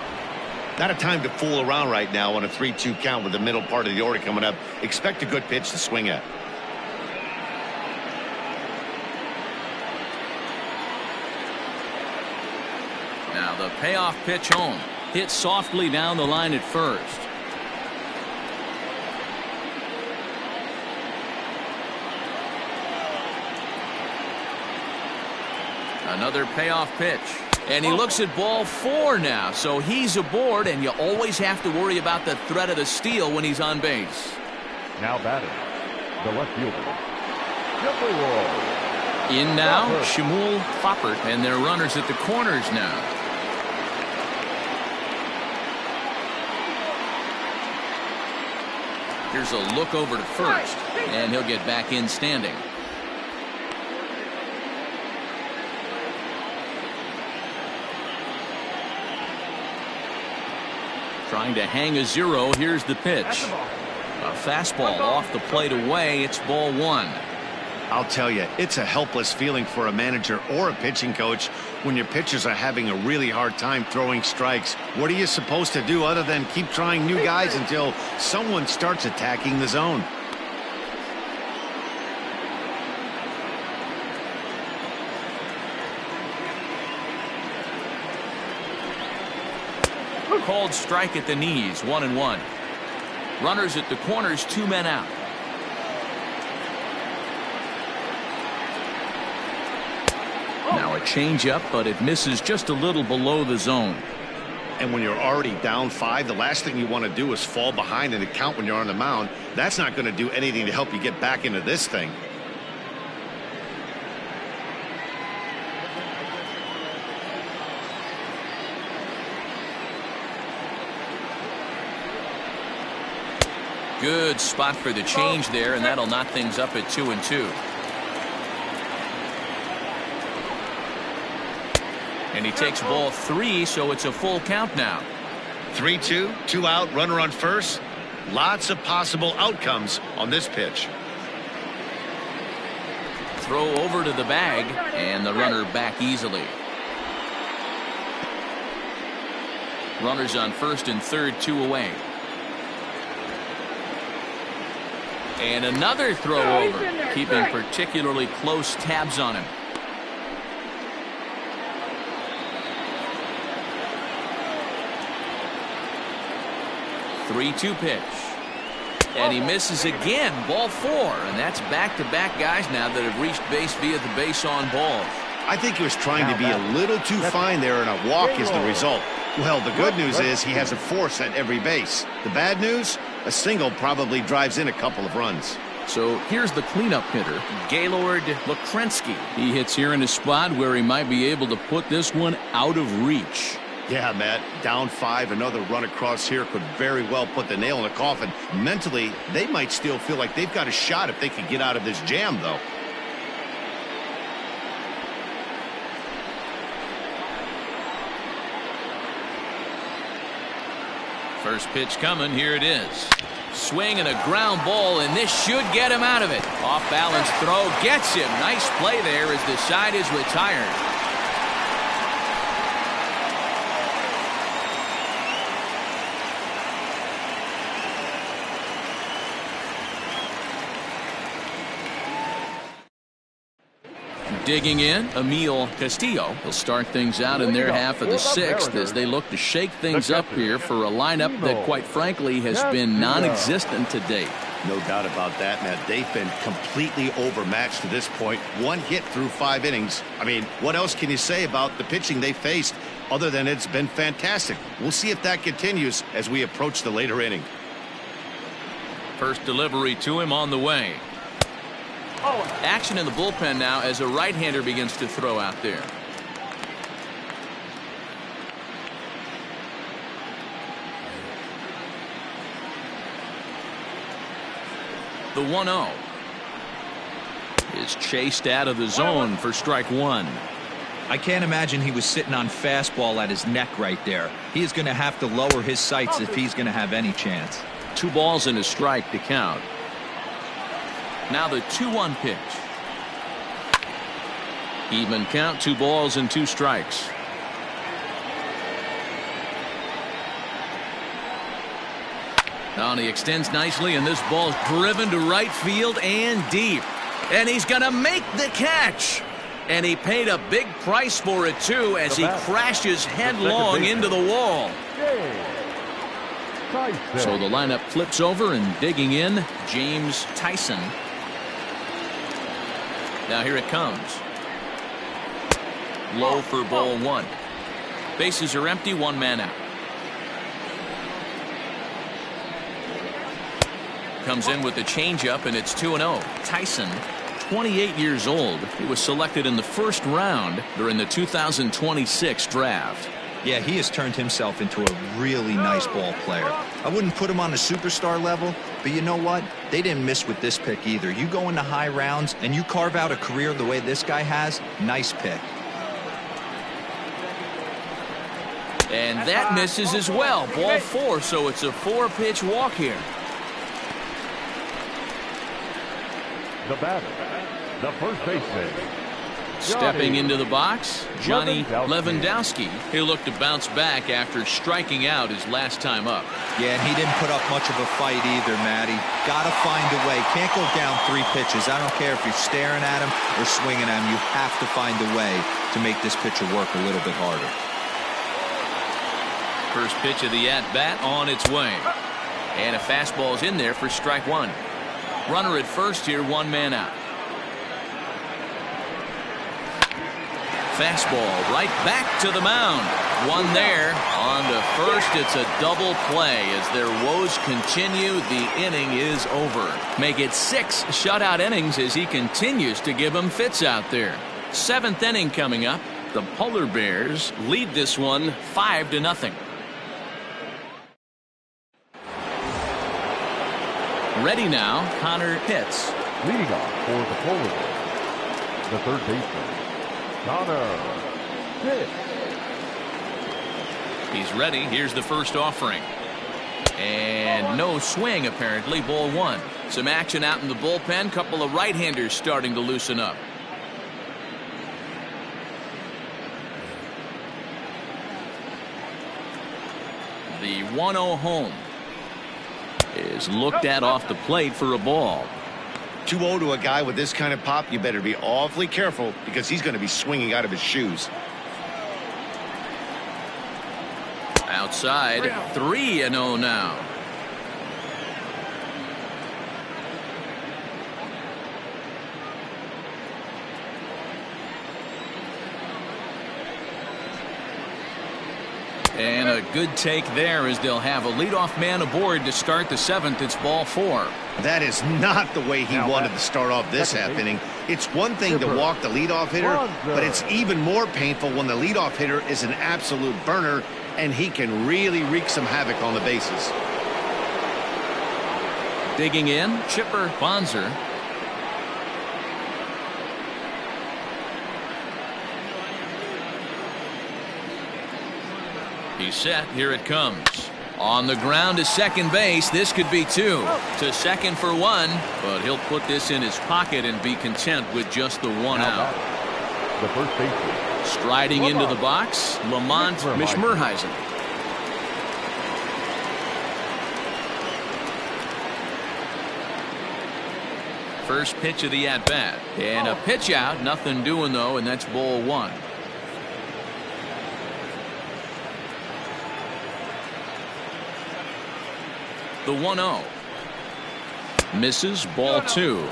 Speaker 2: Not a time to fool around right now on a 3-2 count with the middle part of the order coming up. Expect a good pitch to swing at.
Speaker 1: Now the payoff pitch home. Hit softly down the line at first. Another payoff pitch. And he looks at ball 4 now. So he's aboard, and you always have to worry about the threat of the steal when he's on base.
Speaker 4: Now batting. The left fielder. Jumbo.
Speaker 1: In now, Shmuel Foppert, and their runners at the corners now. Here's a look over to first, and he'll get back in standing. Trying to hang a 0. Here's the pitch. A fastball off the plate away. It's ball 1.
Speaker 2: I'll tell you, it's a helpless feeling for a manager or a pitching coach when your pitchers are having a really hard time throwing strikes. What are you supposed to do other than keep trying new guys until someone starts attacking the zone?
Speaker 1: Called strike at the knees, 1-1. Runners at the corners, 2 men out. Now a changeup, but it misses just a little below the zone.
Speaker 2: And when you're already down 5, the last thing you want to do is fall behind in the count when you're on the mound. That's not going to do anything to help you get back into this thing.
Speaker 1: Good spot for the change there, and that'll knock things up at 2-2. And he takes ball 3, so it's a full count now.
Speaker 2: 3-2, 2 out, runner on first. Lots of possible outcomes on this pitch.
Speaker 1: Throw over to the bag, and the runner back easily. Runners on first and third, 2 away. And another throw over, keeping particularly close tabs on him. 3-2 pitch. And he misses again, ball 4. And that's back-to-back guys now that have reached base via the base on balls.
Speaker 2: I think he was trying to be a little too fine there, and a walk is the result. Well, the good news is he has a force at every base. The bad news? A single probably drives in a couple of runs.
Speaker 1: So here's the cleanup hitter, Gaylord Lukrensky. He hits here in a spot where he might be able to put this one out of reach.
Speaker 2: Yeah, Matt, down 5, another run across here could very well put the nail in the coffin. Mentally, they might still feel like they've got a shot if they could get out of this jam, though.
Speaker 1: First pitch coming, here it is. Swing and a ground ball, and this should get him out of it. Off balance throw gets him. Nice play there as the side is retired. Digging in, Emil Castillo. He'll start things out in their half of the sixth as they look to shake things up here for a lineup that, quite frankly, has been non-existent to date.
Speaker 2: No doubt about that, Matt. They've been completely overmatched to this point. One hit through 5 innings. I mean, what else can you say about the pitching they faced other than it's been fantastic? We'll see if that continues as we approach the later inning.
Speaker 1: First delivery to him on the way. Action in the bullpen now as a right-hander begins to throw out there. The 1-0 is chased out of the zone for strike one.
Speaker 3: I can't imagine he was sitting on fastball at his neck right there. He is going to have to lower his sights if he's going to have any chance.
Speaker 1: 2 balls and a strike to count. Now the 2-1 pitch. Even count, 2 balls and 2 strikes. Now he extends nicely, and this ball's driven to right field and deep. And he's going to make the catch. And he paid a big price for it, too, as he crashes headlong into the wall. So the lineup flips over, and digging in, James Tyson. Now here it comes. Low for ball 1. Bases are empty, 1 man out. Comes in with the changeup, and it's 2-0. Tyson, 28 years old. He was selected in the first round during the 2026 draft.
Speaker 3: Yeah, he has turned himself into a really nice ball player. I wouldn't put him on a superstar level, but you know what? They didn't miss with this pick either. You go into high rounds and you carve out a career the way this guy has, nice pick.
Speaker 1: And that misses as well. Ball 4, so it's a 4-pitch walk here.
Speaker 4: The batter, the first baseman.
Speaker 1: Stepping into the box, Johnny Lewandowski. He'll look to bounce back after striking out his last time up.
Speaker 3: Yeah, and he didn't put up much of a fight either, Matty. Got to find a way. Can't go down 3 pitches. I don't care if you're staring at him or swinging at him. You have to find a way to make this pitcher work a little bit harder.
Speaker 1: First pitch of the at-bat on its way. And a fastball's in there for strike 1. Runner at first here, 1 man out. Fastball right back to the mound. 1 there. On to first, it's a double play. As their woes continue, the inning is over. Make it 6 shutout innings as he continues to give them fits out there. 7th inning coming up. The Polar Bears lead this one 5-0. Ready now, Connor Pitts.
Speaker 4: Leading off for the Polar Bears, the third baseman, Connor Pitts.
Speaker 1: He's ready. Here's the first offering. And no swing, apparently. Ball 1. Some action out in the bullpen. Couple of right-handers starting to loosen up. The 1-0 home is looked at off the plate for a ball.
Speaker 2: 2-0 to a guy with this kind of pop, you better be awfully careful because he's going to be swinging out of his shoes.
Speaker 1: Outside, 3-0 now. And a good take there as they'll have a leadoff man aboard to start the 7th. It's ball 4.
Speaker 2: That is not the way he wanted to start off this half inning. It's one thing to walk the leadoff hitter, but it's even more painful when the leadoff hitter is an absolute burner and he can really wreak some havoc on the bases.
Speaker 1: Digging in, Chipper Bonser. He's set. Here it comes. On the ground to second base. This could be 2. To second for 1. But he'll put this in his pocket and be content with just the 1 out.
Speaker 4: The first baseman.
Speaker 1: Striding into the box, Lamont Mishmerheisen. First pitch of the at-bat. And a pitch out. Nothing doing, though, and that's ball one. The 1-0. Misses, ball two.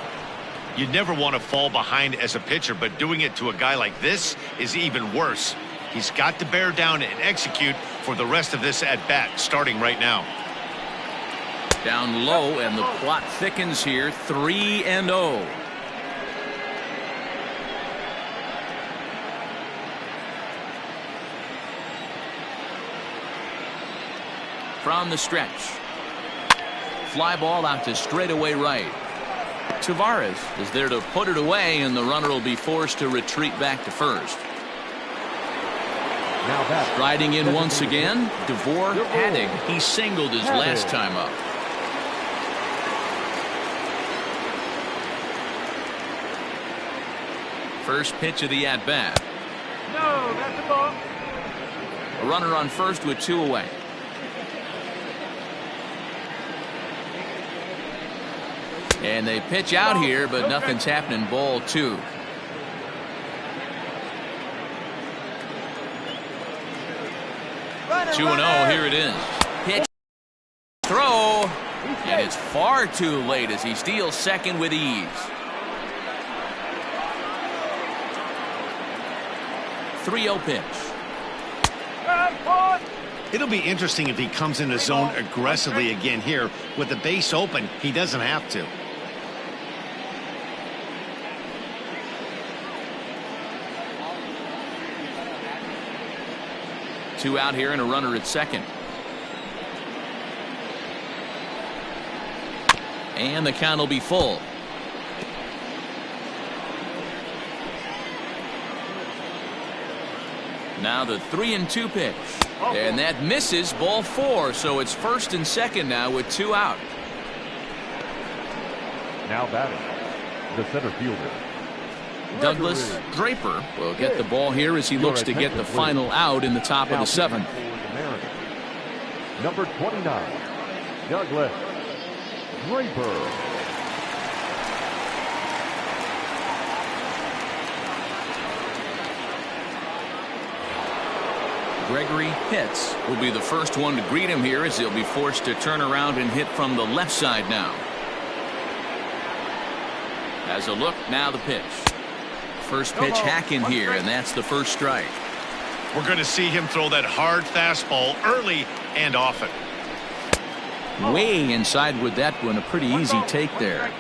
Speaker 6: You never want to fall behind as a pitcher, but doing it to a guy like this is even worse. He's got to bear down and execute for the rest of this at-bat, starting right now.
Speaker 1: Down low, and the plot thickens here. 3-0. From the stretch. Fly ball out to straightaway right. Tavares is there to put it away, and the runner will be forced to retreat back to first. Striding in once again, DeVore Hadig. He singled his last time up. First pitch of the at-bat.
Speaker 5: No, that's the ball.
Speaker 1: A runner on first with two away. And they pitch out here, but nothing's happening. Ball two.
Speaker 5: Runner,
Speaker 1: 2-0. Here it is. Pitch. Throw. And it's far too late as he steals second with ease. 3-0 pitch.
Speaker 2: It'll be interesting if he comes in the zone aggressively again here. With the base open, he doesn't have to.
Speaker 1: Two out here and a runner at second. And the count will be full. Now the 3-2 pitch. And that misses, ball four. So it's first and second now with two out.
Speaker 4: Now batting, the center fielder,
Speaker 1: Douglas Draper will get the ball here as he looks to get the final out in the top of the seventh.
Speaker 4: Number 29, Douglas Draper.
Speaker 1: Gregory Pitts will be the first one to greet him here as he'll be forced to turn around and hit from the left side now. As a look, now the pitch. First pitch hacking here, and that's the first strike.
Speaker 6: We're going to see him throw that hard fastball early and often.
Speaker 1: Way inside with that one, a pretty easy take there.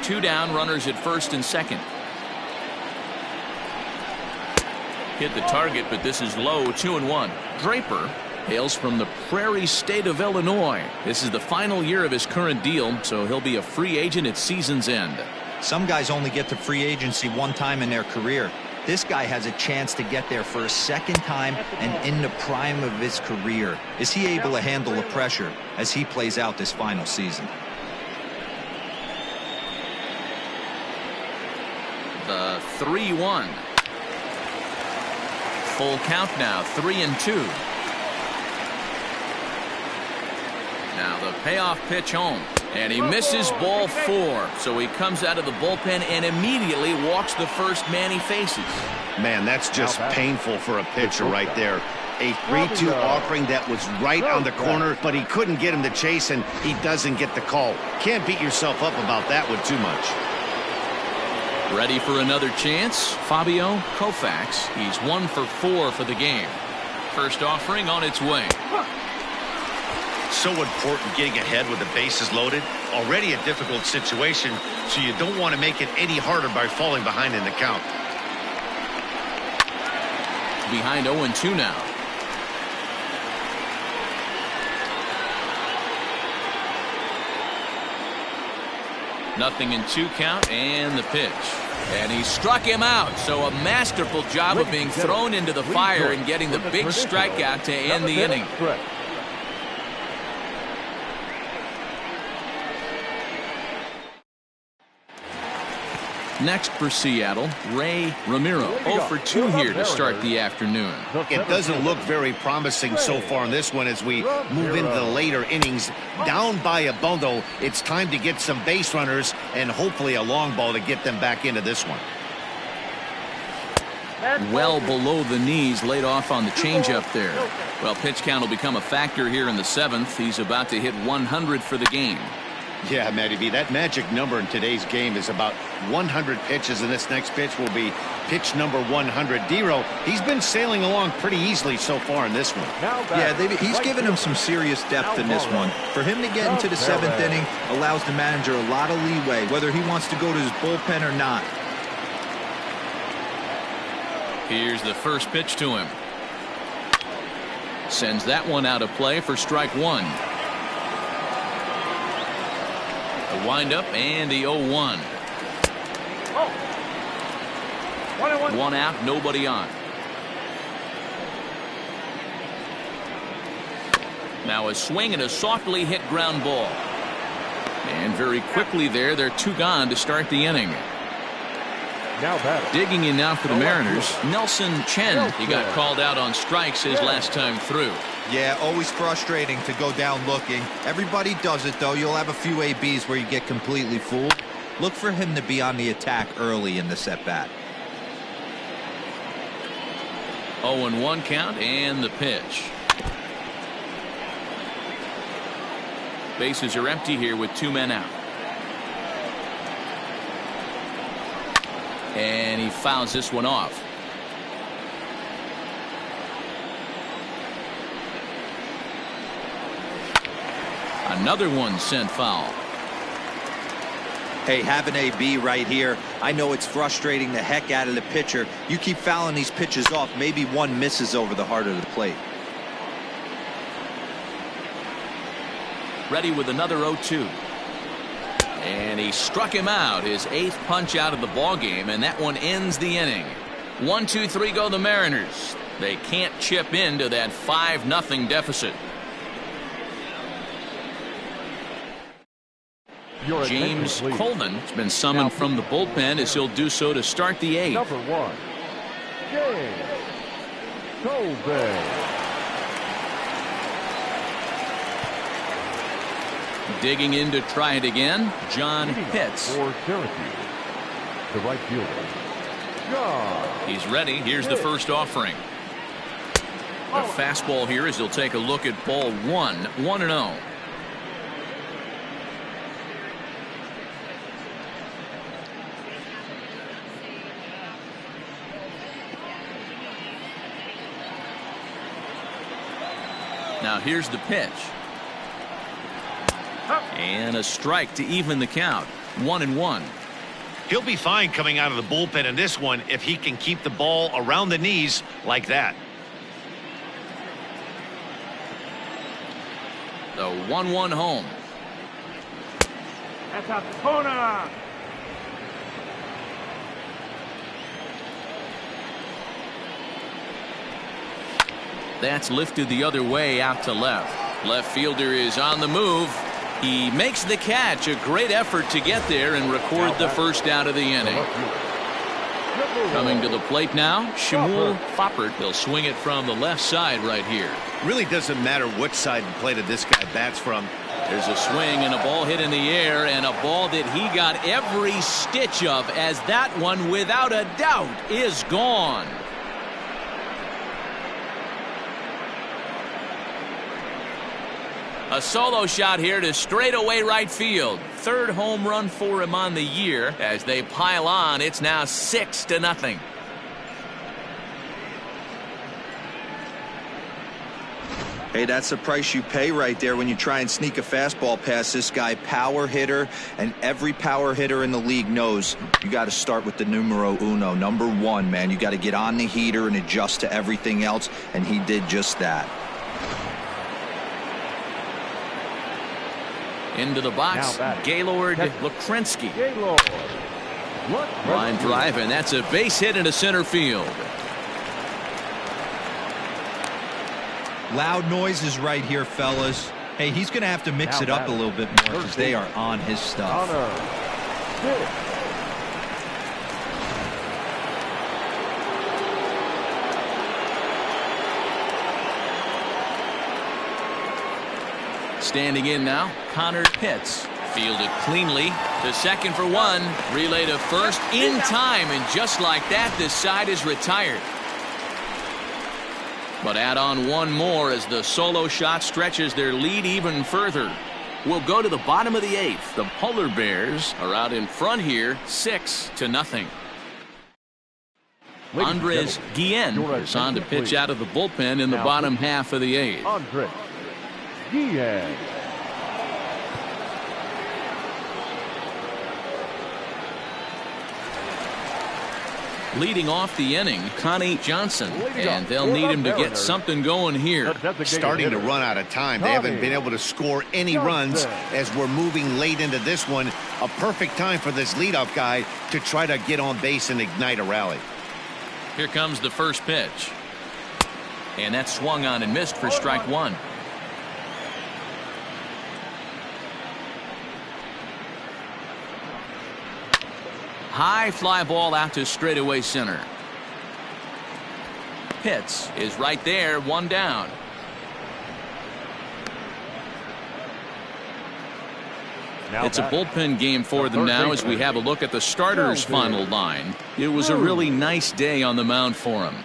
Speaker 1: Two down, runners at first and second. Hit the target, but this is low. 2-1. Draper hails from the Prairie State of Illinois. This is the final year of his current deal, so he'll be a free agent at season's end.
Speaker 3: Some guys only get to free agency one time in their career. This guy has a chance to get there for a second time and in the prime of his career. Is he able to handle the pressure as he plays out this final season?
Speaker 1: The 3-1. Full count now, 3-2. Now the payoff pitch home. And he misses, ball four. So he comes out of the bullpen and immediately walks the first man he faces.
Speaker 2: Man, that's just painful for a pitcher right there. A 3-2 offering that was right on the corner, but he couldn't get him to chase, and he doesn't get the call. Can't beat yourself up about that one too much.
Speaker 1: Ready for another chance? Fabio Koufax. He's 1 for 4 for the game. First offering on its way.
Speaker 6: So important getting ahead with the bases loaded. Already a difficult situation, so you don't want to make it any harder by falling behind in the count.
Speaker 1: Behind 0-2 now. Nothing in 2 count, and the pitch. And he struck him out. So a masterful job of being thrown into the fire and getting the big strikeout to end the inning. Next for Seattle, Ray Ramiro. 0 for 2 here to start the afternoon.
Speaker 2: It doesn't look very promising so far in this one as we move into the later innings. Down by a bundle, it's time to get some base runners and hopefully a long ball to get them back into this one.
Speaker 1: Well below the knees, laid off on the changeup there. Well, pitch count will become a factor here in the 7th. He's about to hit 100 for the game.
Speaker 2: Yeah, Matty B, that magic number in today's game is about 100 pitches, and this next pitch will be pitch number 100. Dero, he's been sailing along pretty easily so far in this one.
Speaker 3: Yeah, he's given him some serious depth in this one. For him to get into the 7th inning allows the manager a lot of leeway, whether he wants to go to his bullpen or not.
Speaker 1: Here's the first pitch to him. Sends that one out of play for strike 1. The windup and the 0-1. One out, nobody on. Now a swing and a softly hit ground ball. And very quickly they're 2 gone to start the inning. Digging in now for the Mariners, Nelson Chen. He got called out on strikes his last time through.
Speaker 3: Yeah, always frustrating to go down looking. Everybody does it, though. You'll have a few ABs where you get completely fooled. Look for him to be on the attack early in this at-bat.
Speaker 1: 0-1 count and the pitch. Bases are empty here with 2 men out. And he fouls this one off. Another one sent foul.
Speaker 3: Hey, have an AB right here. I know it's frustrating the heck out of the pitcher. You keep fouling these pitches off, maybe one misses over the heart of the plate.
Speaker 1: Ready with another 0-2. And he struck him out, his 8th punch out of the ball game, and that one ends the inning. 1-2-3 go the Mariners. They can't chip into that 5-0 deficit. James Coleman has been summoned from the bullpen as he'll do so to start the 8th.
Speaker 4: Number 1, James Coleman.
Speaker 1: Digging in to try it again, John Pitts.
Speaker 4: For Syracuse, the right fielder, John.
Speaker 1: He's ready. Here's the first offering. A fastball here as he'll take a look at ball 1, 1-0. Now here's the pitch. And a strike to even the count. 1-1.
Speaker 6: He'll be fine coming out of the bullpen in this one if he can keep the ball around the knees like that.
Speaker 1: The 1-1 home.
Speaker 5: That's out the corner.
Speaker 1: That's lifted the other way out to left. Left fielder is on the move. He makes the catch. A great effort to get there and record the first out of the inning. Coming to the plate now, Shmuel Foppert. He'll swing it from the left side right here.
Speaker 2: Really doesn't matter which side of the plate this guy bats from.
Speaker 1: There's a swing and a ball hit in the air, and a ball that he got every stitch of, as that one without a doubt is gone. A solo shot here to straightaway right field. 3rd home run for him on the year. As they pile on, it's now 6-0.
Speaker 3: Hey, that's the price you pay right there when you try and sneak a fastball past this guy. Power hitter, and every power hitter in the league knows you got to start with the numero uno, number 1, man. You got to get on the heater and adjust to everything else, and he did just that.
Speaker 1: Into the box, Gaylord Lukrensky. Line drive, and that's a base hit into center field.
Speaker 3: Loud noises right here, fellas. Hey, he's going to have to mix it up a little bit more because they are on his stuff.
Speaker 1: Standing in now, Connor Pitts. Fielded cleanly to second for one. Relay to first in time, and just like that, this side is retired. But add on one more as the solo shot stretches their lead even further. We'll go to the bottom of the 8th. The Polar Bears are out in front here, 6-0. Andres Guillen is on to pitch out of the bullpen in the bottom half of the 8th.
Speaker 4: Andres Guillen.
Speaker 1: Leading off the inning, Connie Johnson, and they'll need him to get something going here.
Speaker 2: Starting to run out of time. They haven't been able to score any runs as we're moving late into this one. A perfect time for this leadoff guy to try to get on base and ignite a rally.
Speaker 1: Here comes the first pitch. And that swung on and missed for strike one. High fly ball out to straightaway center. Pitts is right there, one down. It's a bullpen game for them now as we have a look at the starters' final line. It was a really nice day on the mound for him.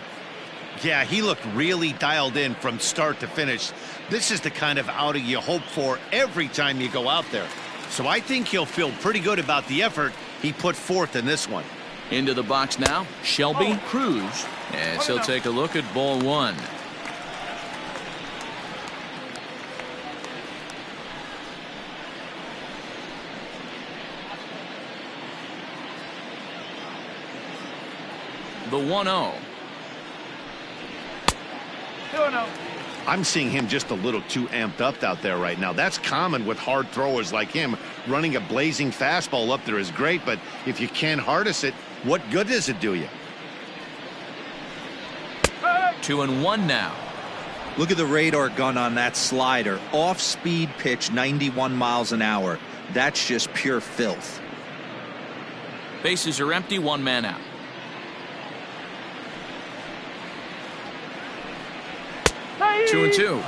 Speaker 2: Yeah, he looked really dialed in from start to finish. This is the kind of outing you hope for every time you go out there. So I think he'll feel pretty good about the effort he put forth in this one.
Speaker 1: Into the box now, Shelby Cruz, as he'll take a look at ball one. The 1-0.
Speaker 5: 2-0.
Speaker 2: I'm seeing him just a little too amped up out there right now. That's common with hard throwers like him. Running a blazing fastball up there is great, but if you can't harness it, what good does it do you?
Speaker 1: 2-1 now.
Speaker 3: Look at the radar gun on that slider. Off-speed pitch, 91 miles an hour. That's just pure filth.
Speaker 1: Bases are empty, one man out.
Speaker 5: Hey!
Speaker 1: 2-2.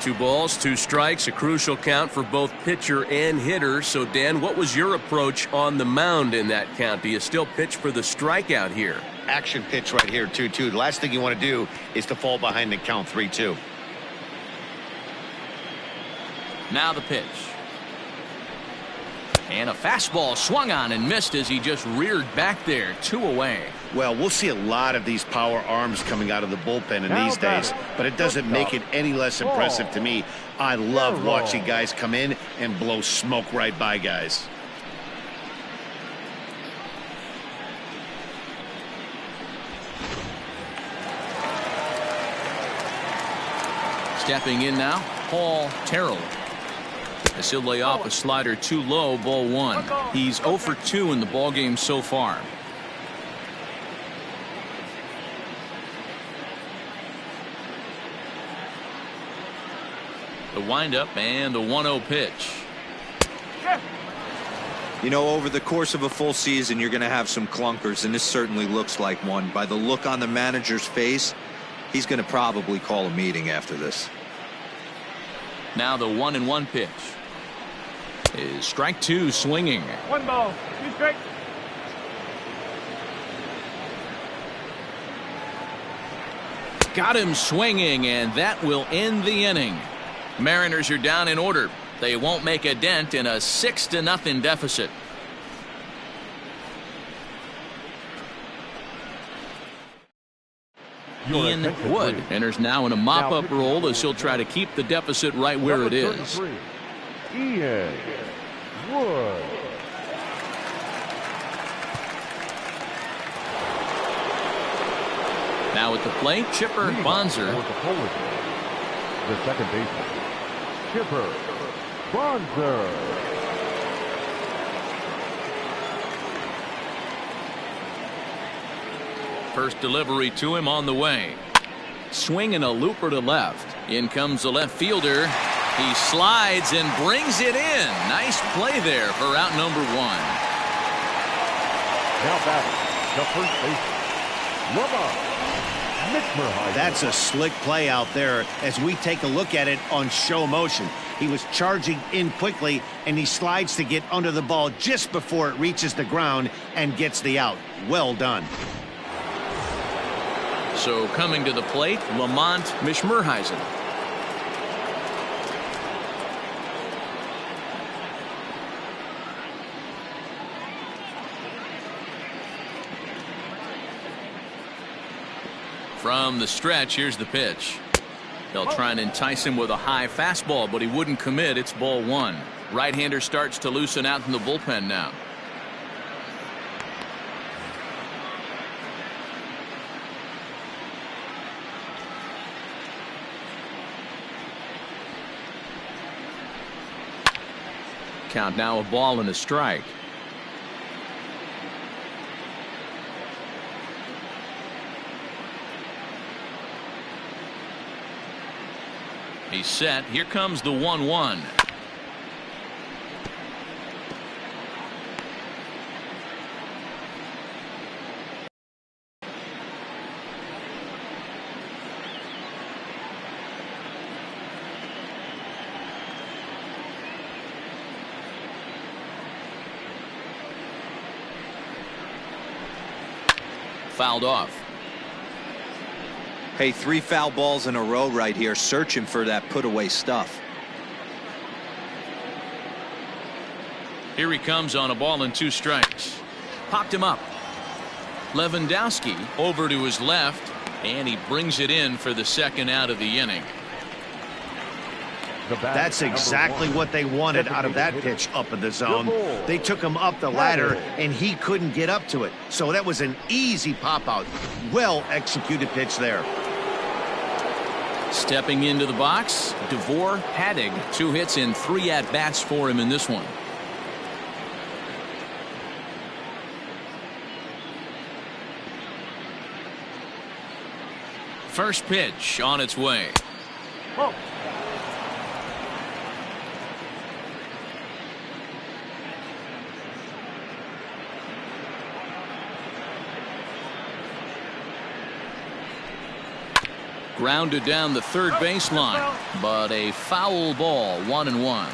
Speaker 1: 2 balls, 2 strikes, a crucial count for both pitcher and hitter. So, Dan, what was your approach on the mound in that count? Do you still pitch for the strikeout here?
Speaker 2: Action pitch right here, 2-2. The last thing you want to do is to fall behind and count 3-2.
Speaker 1: Now the pitch. And a fastball swung on and missed as he just reared back there. 2 away.
Speaker 2: Well, we'll see a lot of these power arms coming out of the bullpen in these days, but it doesn't make it any less impressive to me. I love watching guys come in and blow smoke right by guys.
Speaker 1: Stepping in now, Paul Terrell. As he'll lay off a slider too low, ball 1. He's 0 for 2 in the ballgame so far. The windup and the 1-0 pitch.
Speaker 3: You know, over the course of a full season, you're going to have some clunkers, and this certainly looks like one. By the look on the manager's face, he's going to probably call a meeting after this.
Speaker 1: Now the 1-1 pitch is strike 2 swinging.
Speaker 5: 1 ball, 2 strikes.
Speaker 1: Got him swinging, and that will end the inning. Mariners are down in order. They won't make a dent in a 6-0 deficit. Ian Wood enters now in a mop-up role as he'll try to keep the deficit right where it is.
Speaker 4: Ian Wood.
Speaker 1: Now at the plate, Chipper Bonser.
Speaker 4: The second baseman, Chipper Bonser.
Speaker 1: First delivery to him on the way. Swing and a looper to left. In comes the left fielder. He slides and brings it in. Nice play there for out number 1.
Speaker 4: Now batting, the first baseman,
Speaker 2: That's a slick play out there as we take a look at it on show motion. He was charging in quickly, and he slides to get under the ball just before it reaches the ground and gets the out. Well done.
Speaker 1: So coming to the plate, Lamont Mishmerheisen. From the stretch, here's the pitch. They'll try and entice him with a high fastball, but he wouldn't commit. It's ball one. Right-hander starts to loosen out in the bullpen now. Count now a ball and a strike. He's set. Here comes the 1-1. Fouled off.
Speaker 3: Hey, 3 foul balls in a row right here, searching for that put away stuff.
Speaker 1: Here he comes on a ball and 2 strikes. Popped him up. Lewandowski over to his left, and he brings it in for the second out of the inning.
Speaker 2: That's exactly what they wanted out of that pitch up in the zone. They took him up the ladder, and he couldn't get up to it. So that was an easy pop-out. Well-executed pitch there.
Speaker 1: Stepping into the box, Devore Haddig. 2 hits in 3 at-bats for him in this one. First pitch on its way.
Speaker 5: Whoa.
Speaker 1: Grounded down the third baseline, but a foul ball, 1-1.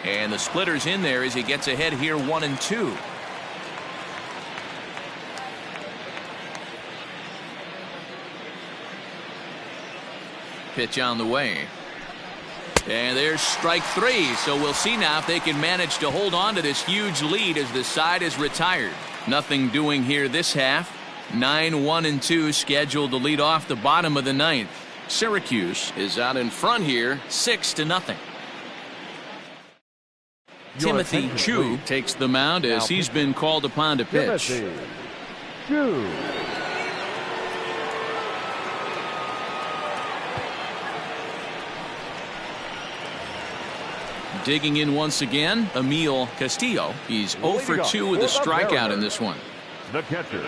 Speaker 1: And the splitter's in there as he gets ahead here, 1-2. Pitch on the way. And there's strike 3. So we'll see now if they can manage to hold on to this huge lead as the side is retired. Nothing doing here this half. 9-1-2 scheduled to lead off the bottom of the 9th. Syracuse is out in front here, 6-0. Timothy Chu takes the mound as he's been called upon to pitch.
Speaker 4: Timothy Chu.
Speaker 1: Digging in once again, Emil Castillo. He's 0 for 2 with a strikeout in this one.
Speaker 4: The catcher,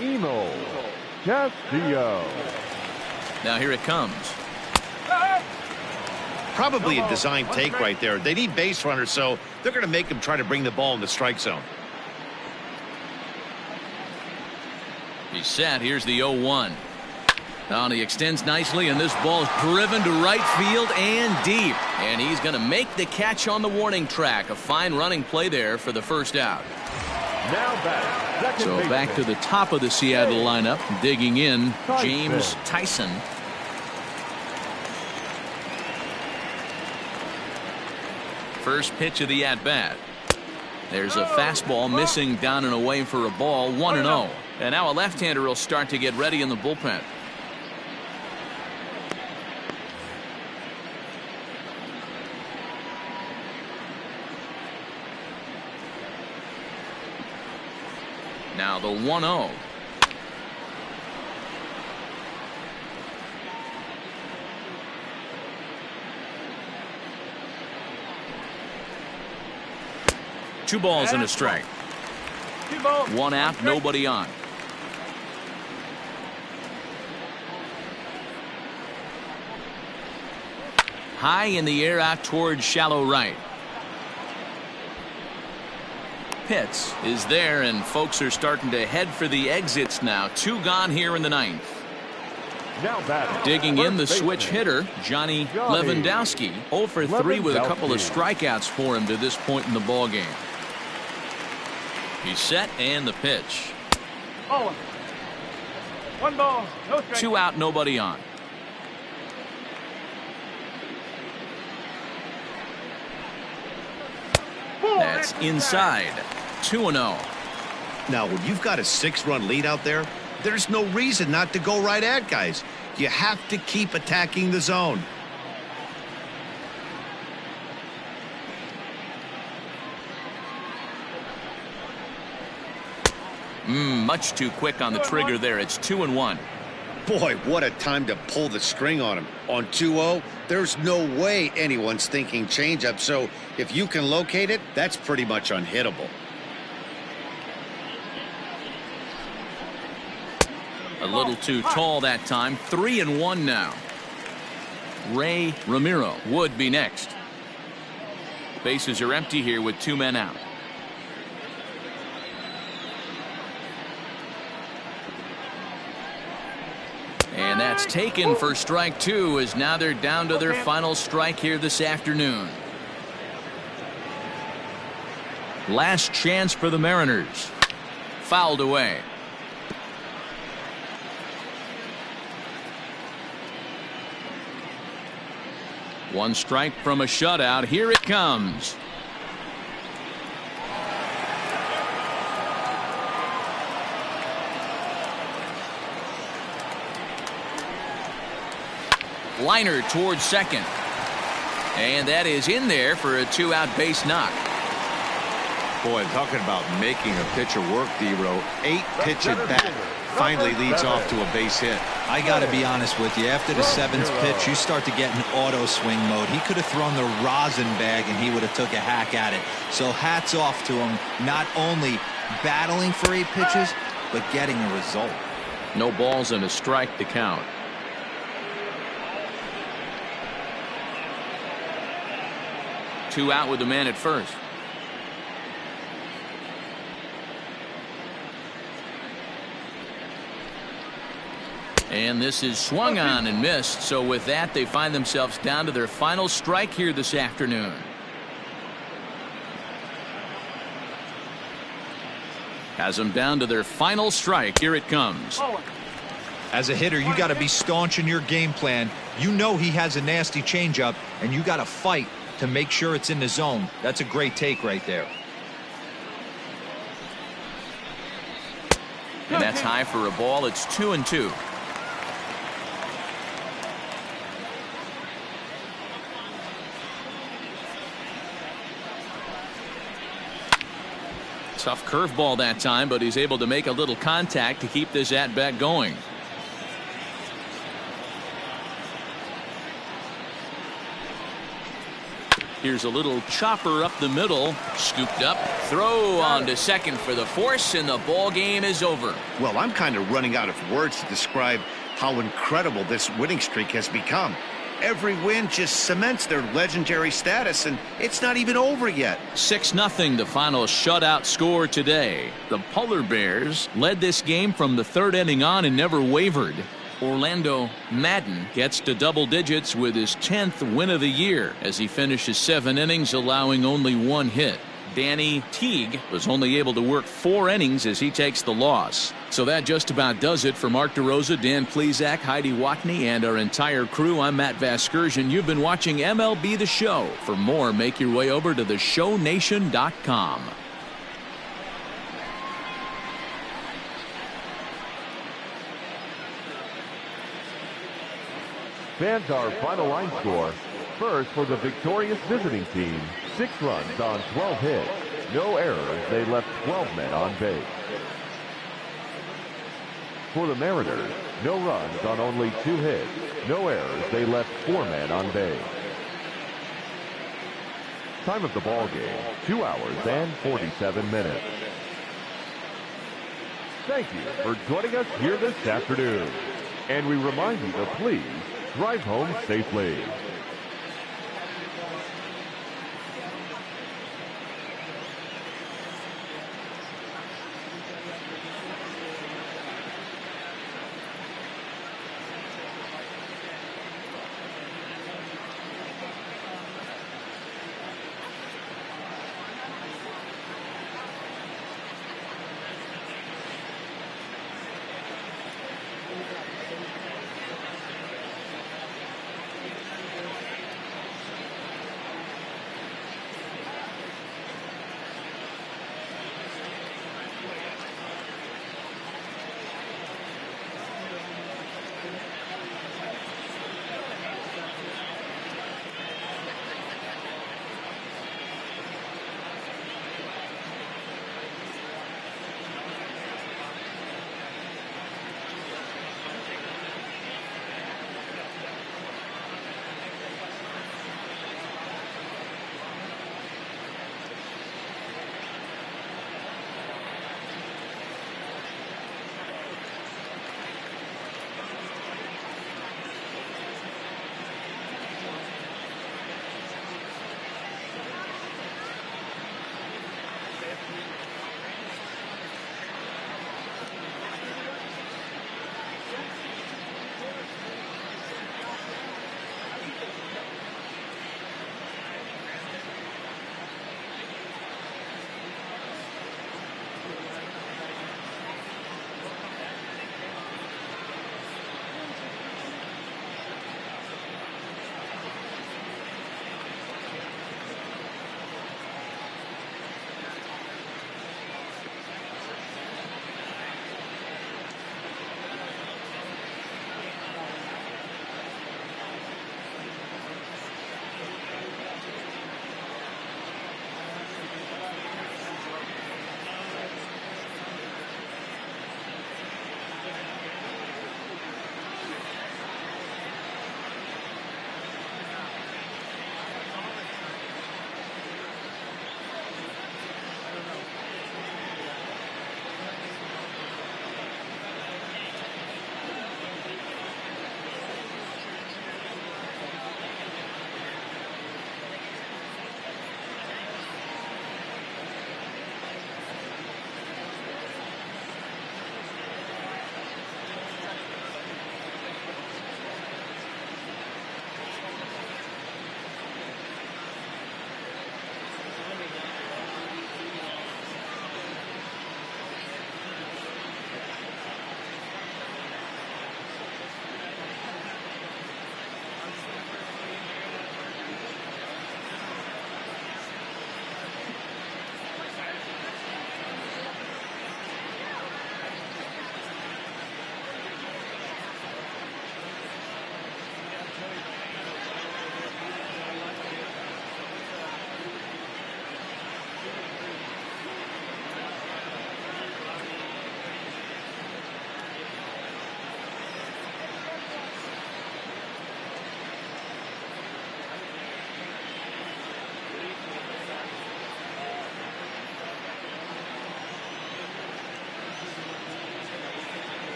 Speaker 4: Emil Castillo.
Speaker 1: Now here it comes.
Speaker 6: Probably a design take right there. They need base runners, so they're going to make him try to bring the ball in the strike zone.
Speaker 1: He's set. Here's the 0-1. Now he extends nicely, and this ball is driven to right field and deep. And he's going to make the catch on the warning track. A fine running play there for the first out.
Speaker 4: Now back.
Speaker 1: So back to the top of the Seattle lineup. Digging in, James Tyson. First pitch of the at-bat. There's a fastball missing down and away for a ball, 1-0. And now a left-hander will start to get ready in the bullpen. Now the 1-0. Two balls and a strike. 1 out, nobody on. High in the air out towards shallow right. Pitts is there, and folks are starting to head for the exits now. 2 gone here in the 9th.
Speaker 4: Now batting.
Speaker 1: Digging in the
Speaker 4: First
Speaker 1: switch
Speaker 4: baseman,
Speaker 1: hitter, Johnny Lewandowski. 0 for 3 with a couple of strikeouts for him to this point in the ball game. He's set, and the pitch.
Speaker 5: Oh. 1 ball, no strike.
Speaker 1: 2 out, nobody on. That's inside. 2-0.
Speaker 2: Now, when you've got a 6-run lead out there, there's no reason not to go right at guys. You have to keep attacking the zone.
Speaker 1: Much too quick on the trigger there. It's 2-1.
Speaker 2: Boy, what a time to pull the string on him. On 2-0, there's no way anyone's thinking changeup. So if you can locate it, that's pretty much unhittable.
Speaker 1: A little too tall that time. 3-1 now. Ray Ramiro would be next. Bases are empty here with 2 men out. And that's taken for strike 2, as now they're down to their final strike here this afternoon. Last chance for the Mariners. Fouled away. One strike from a shutout. Here it comes. Liner towards second. And that is in there for a 2-out base knock.
Speaker 6: Boy, talking about making a pitcher work, D-Row. 8 pitch at bat. Finally leads off to a base hit.
Speaker 3: I got to be honest with you. After the 7th pitch, you start to get in auto swing mode. He could have thrown the rosin bag and he would have took a hack at it. So hats off to him, not only battling for 8 pitches, but getting a result.
Speaker 1: No balls and a strike to count. Two out with the man at first. And this is swung on and missed. So with that, they find themselves down to their final strike here this afternoon. Has them down to their final strike. Here it comes.
Speaker 3: As a hitter, you got to be staunch in your game plan. You know he has a nasty changeup, and you got to fight to make sure it's in the zone. That's a great take right there.
Speaker 1: And that's high for a ball. It's 2-2. Tough curveball that time, but he's able to make a little contact to keep this at bat going. Here's a little chopper up the middle, scooped up, throw on to second for the force, and the ball game is over.
Speaker 2: Well, I'm kind of running out of words to describe how incredible this winning streak has become. Every win just cements their legendary status, and it's not even over yet.
Speaker 1: 6-0 the final shutout score today. The Polar Bears led this game from the 3rd inning on and never wavered. Orlando Madden gets to double digits with his 10th win of the year as he finishes 7 innings, allowing only 1 hit. Danny Teague was only able to work 4 innings as he takes the loss. So that just about does it for Mark DeRosa, Dan Plesac, Heidi Watney, and our entire crew. I'm Matt Vasgersian. You've been watching MLB The Show. For more, make your way over to theshownation.com.
Speaker 4: Fans, our final line score. First, for the victorious visiting team, 6 runs on 12 hits. No errors. They left 12 men on base. For the Mariners, no runs on only 2 hits. No errors. They left 4 men on base. Time of the ball game, 2 hours and 47 minutes. Thank you for joining us here this afternoon. And we remind you to please drive home safely.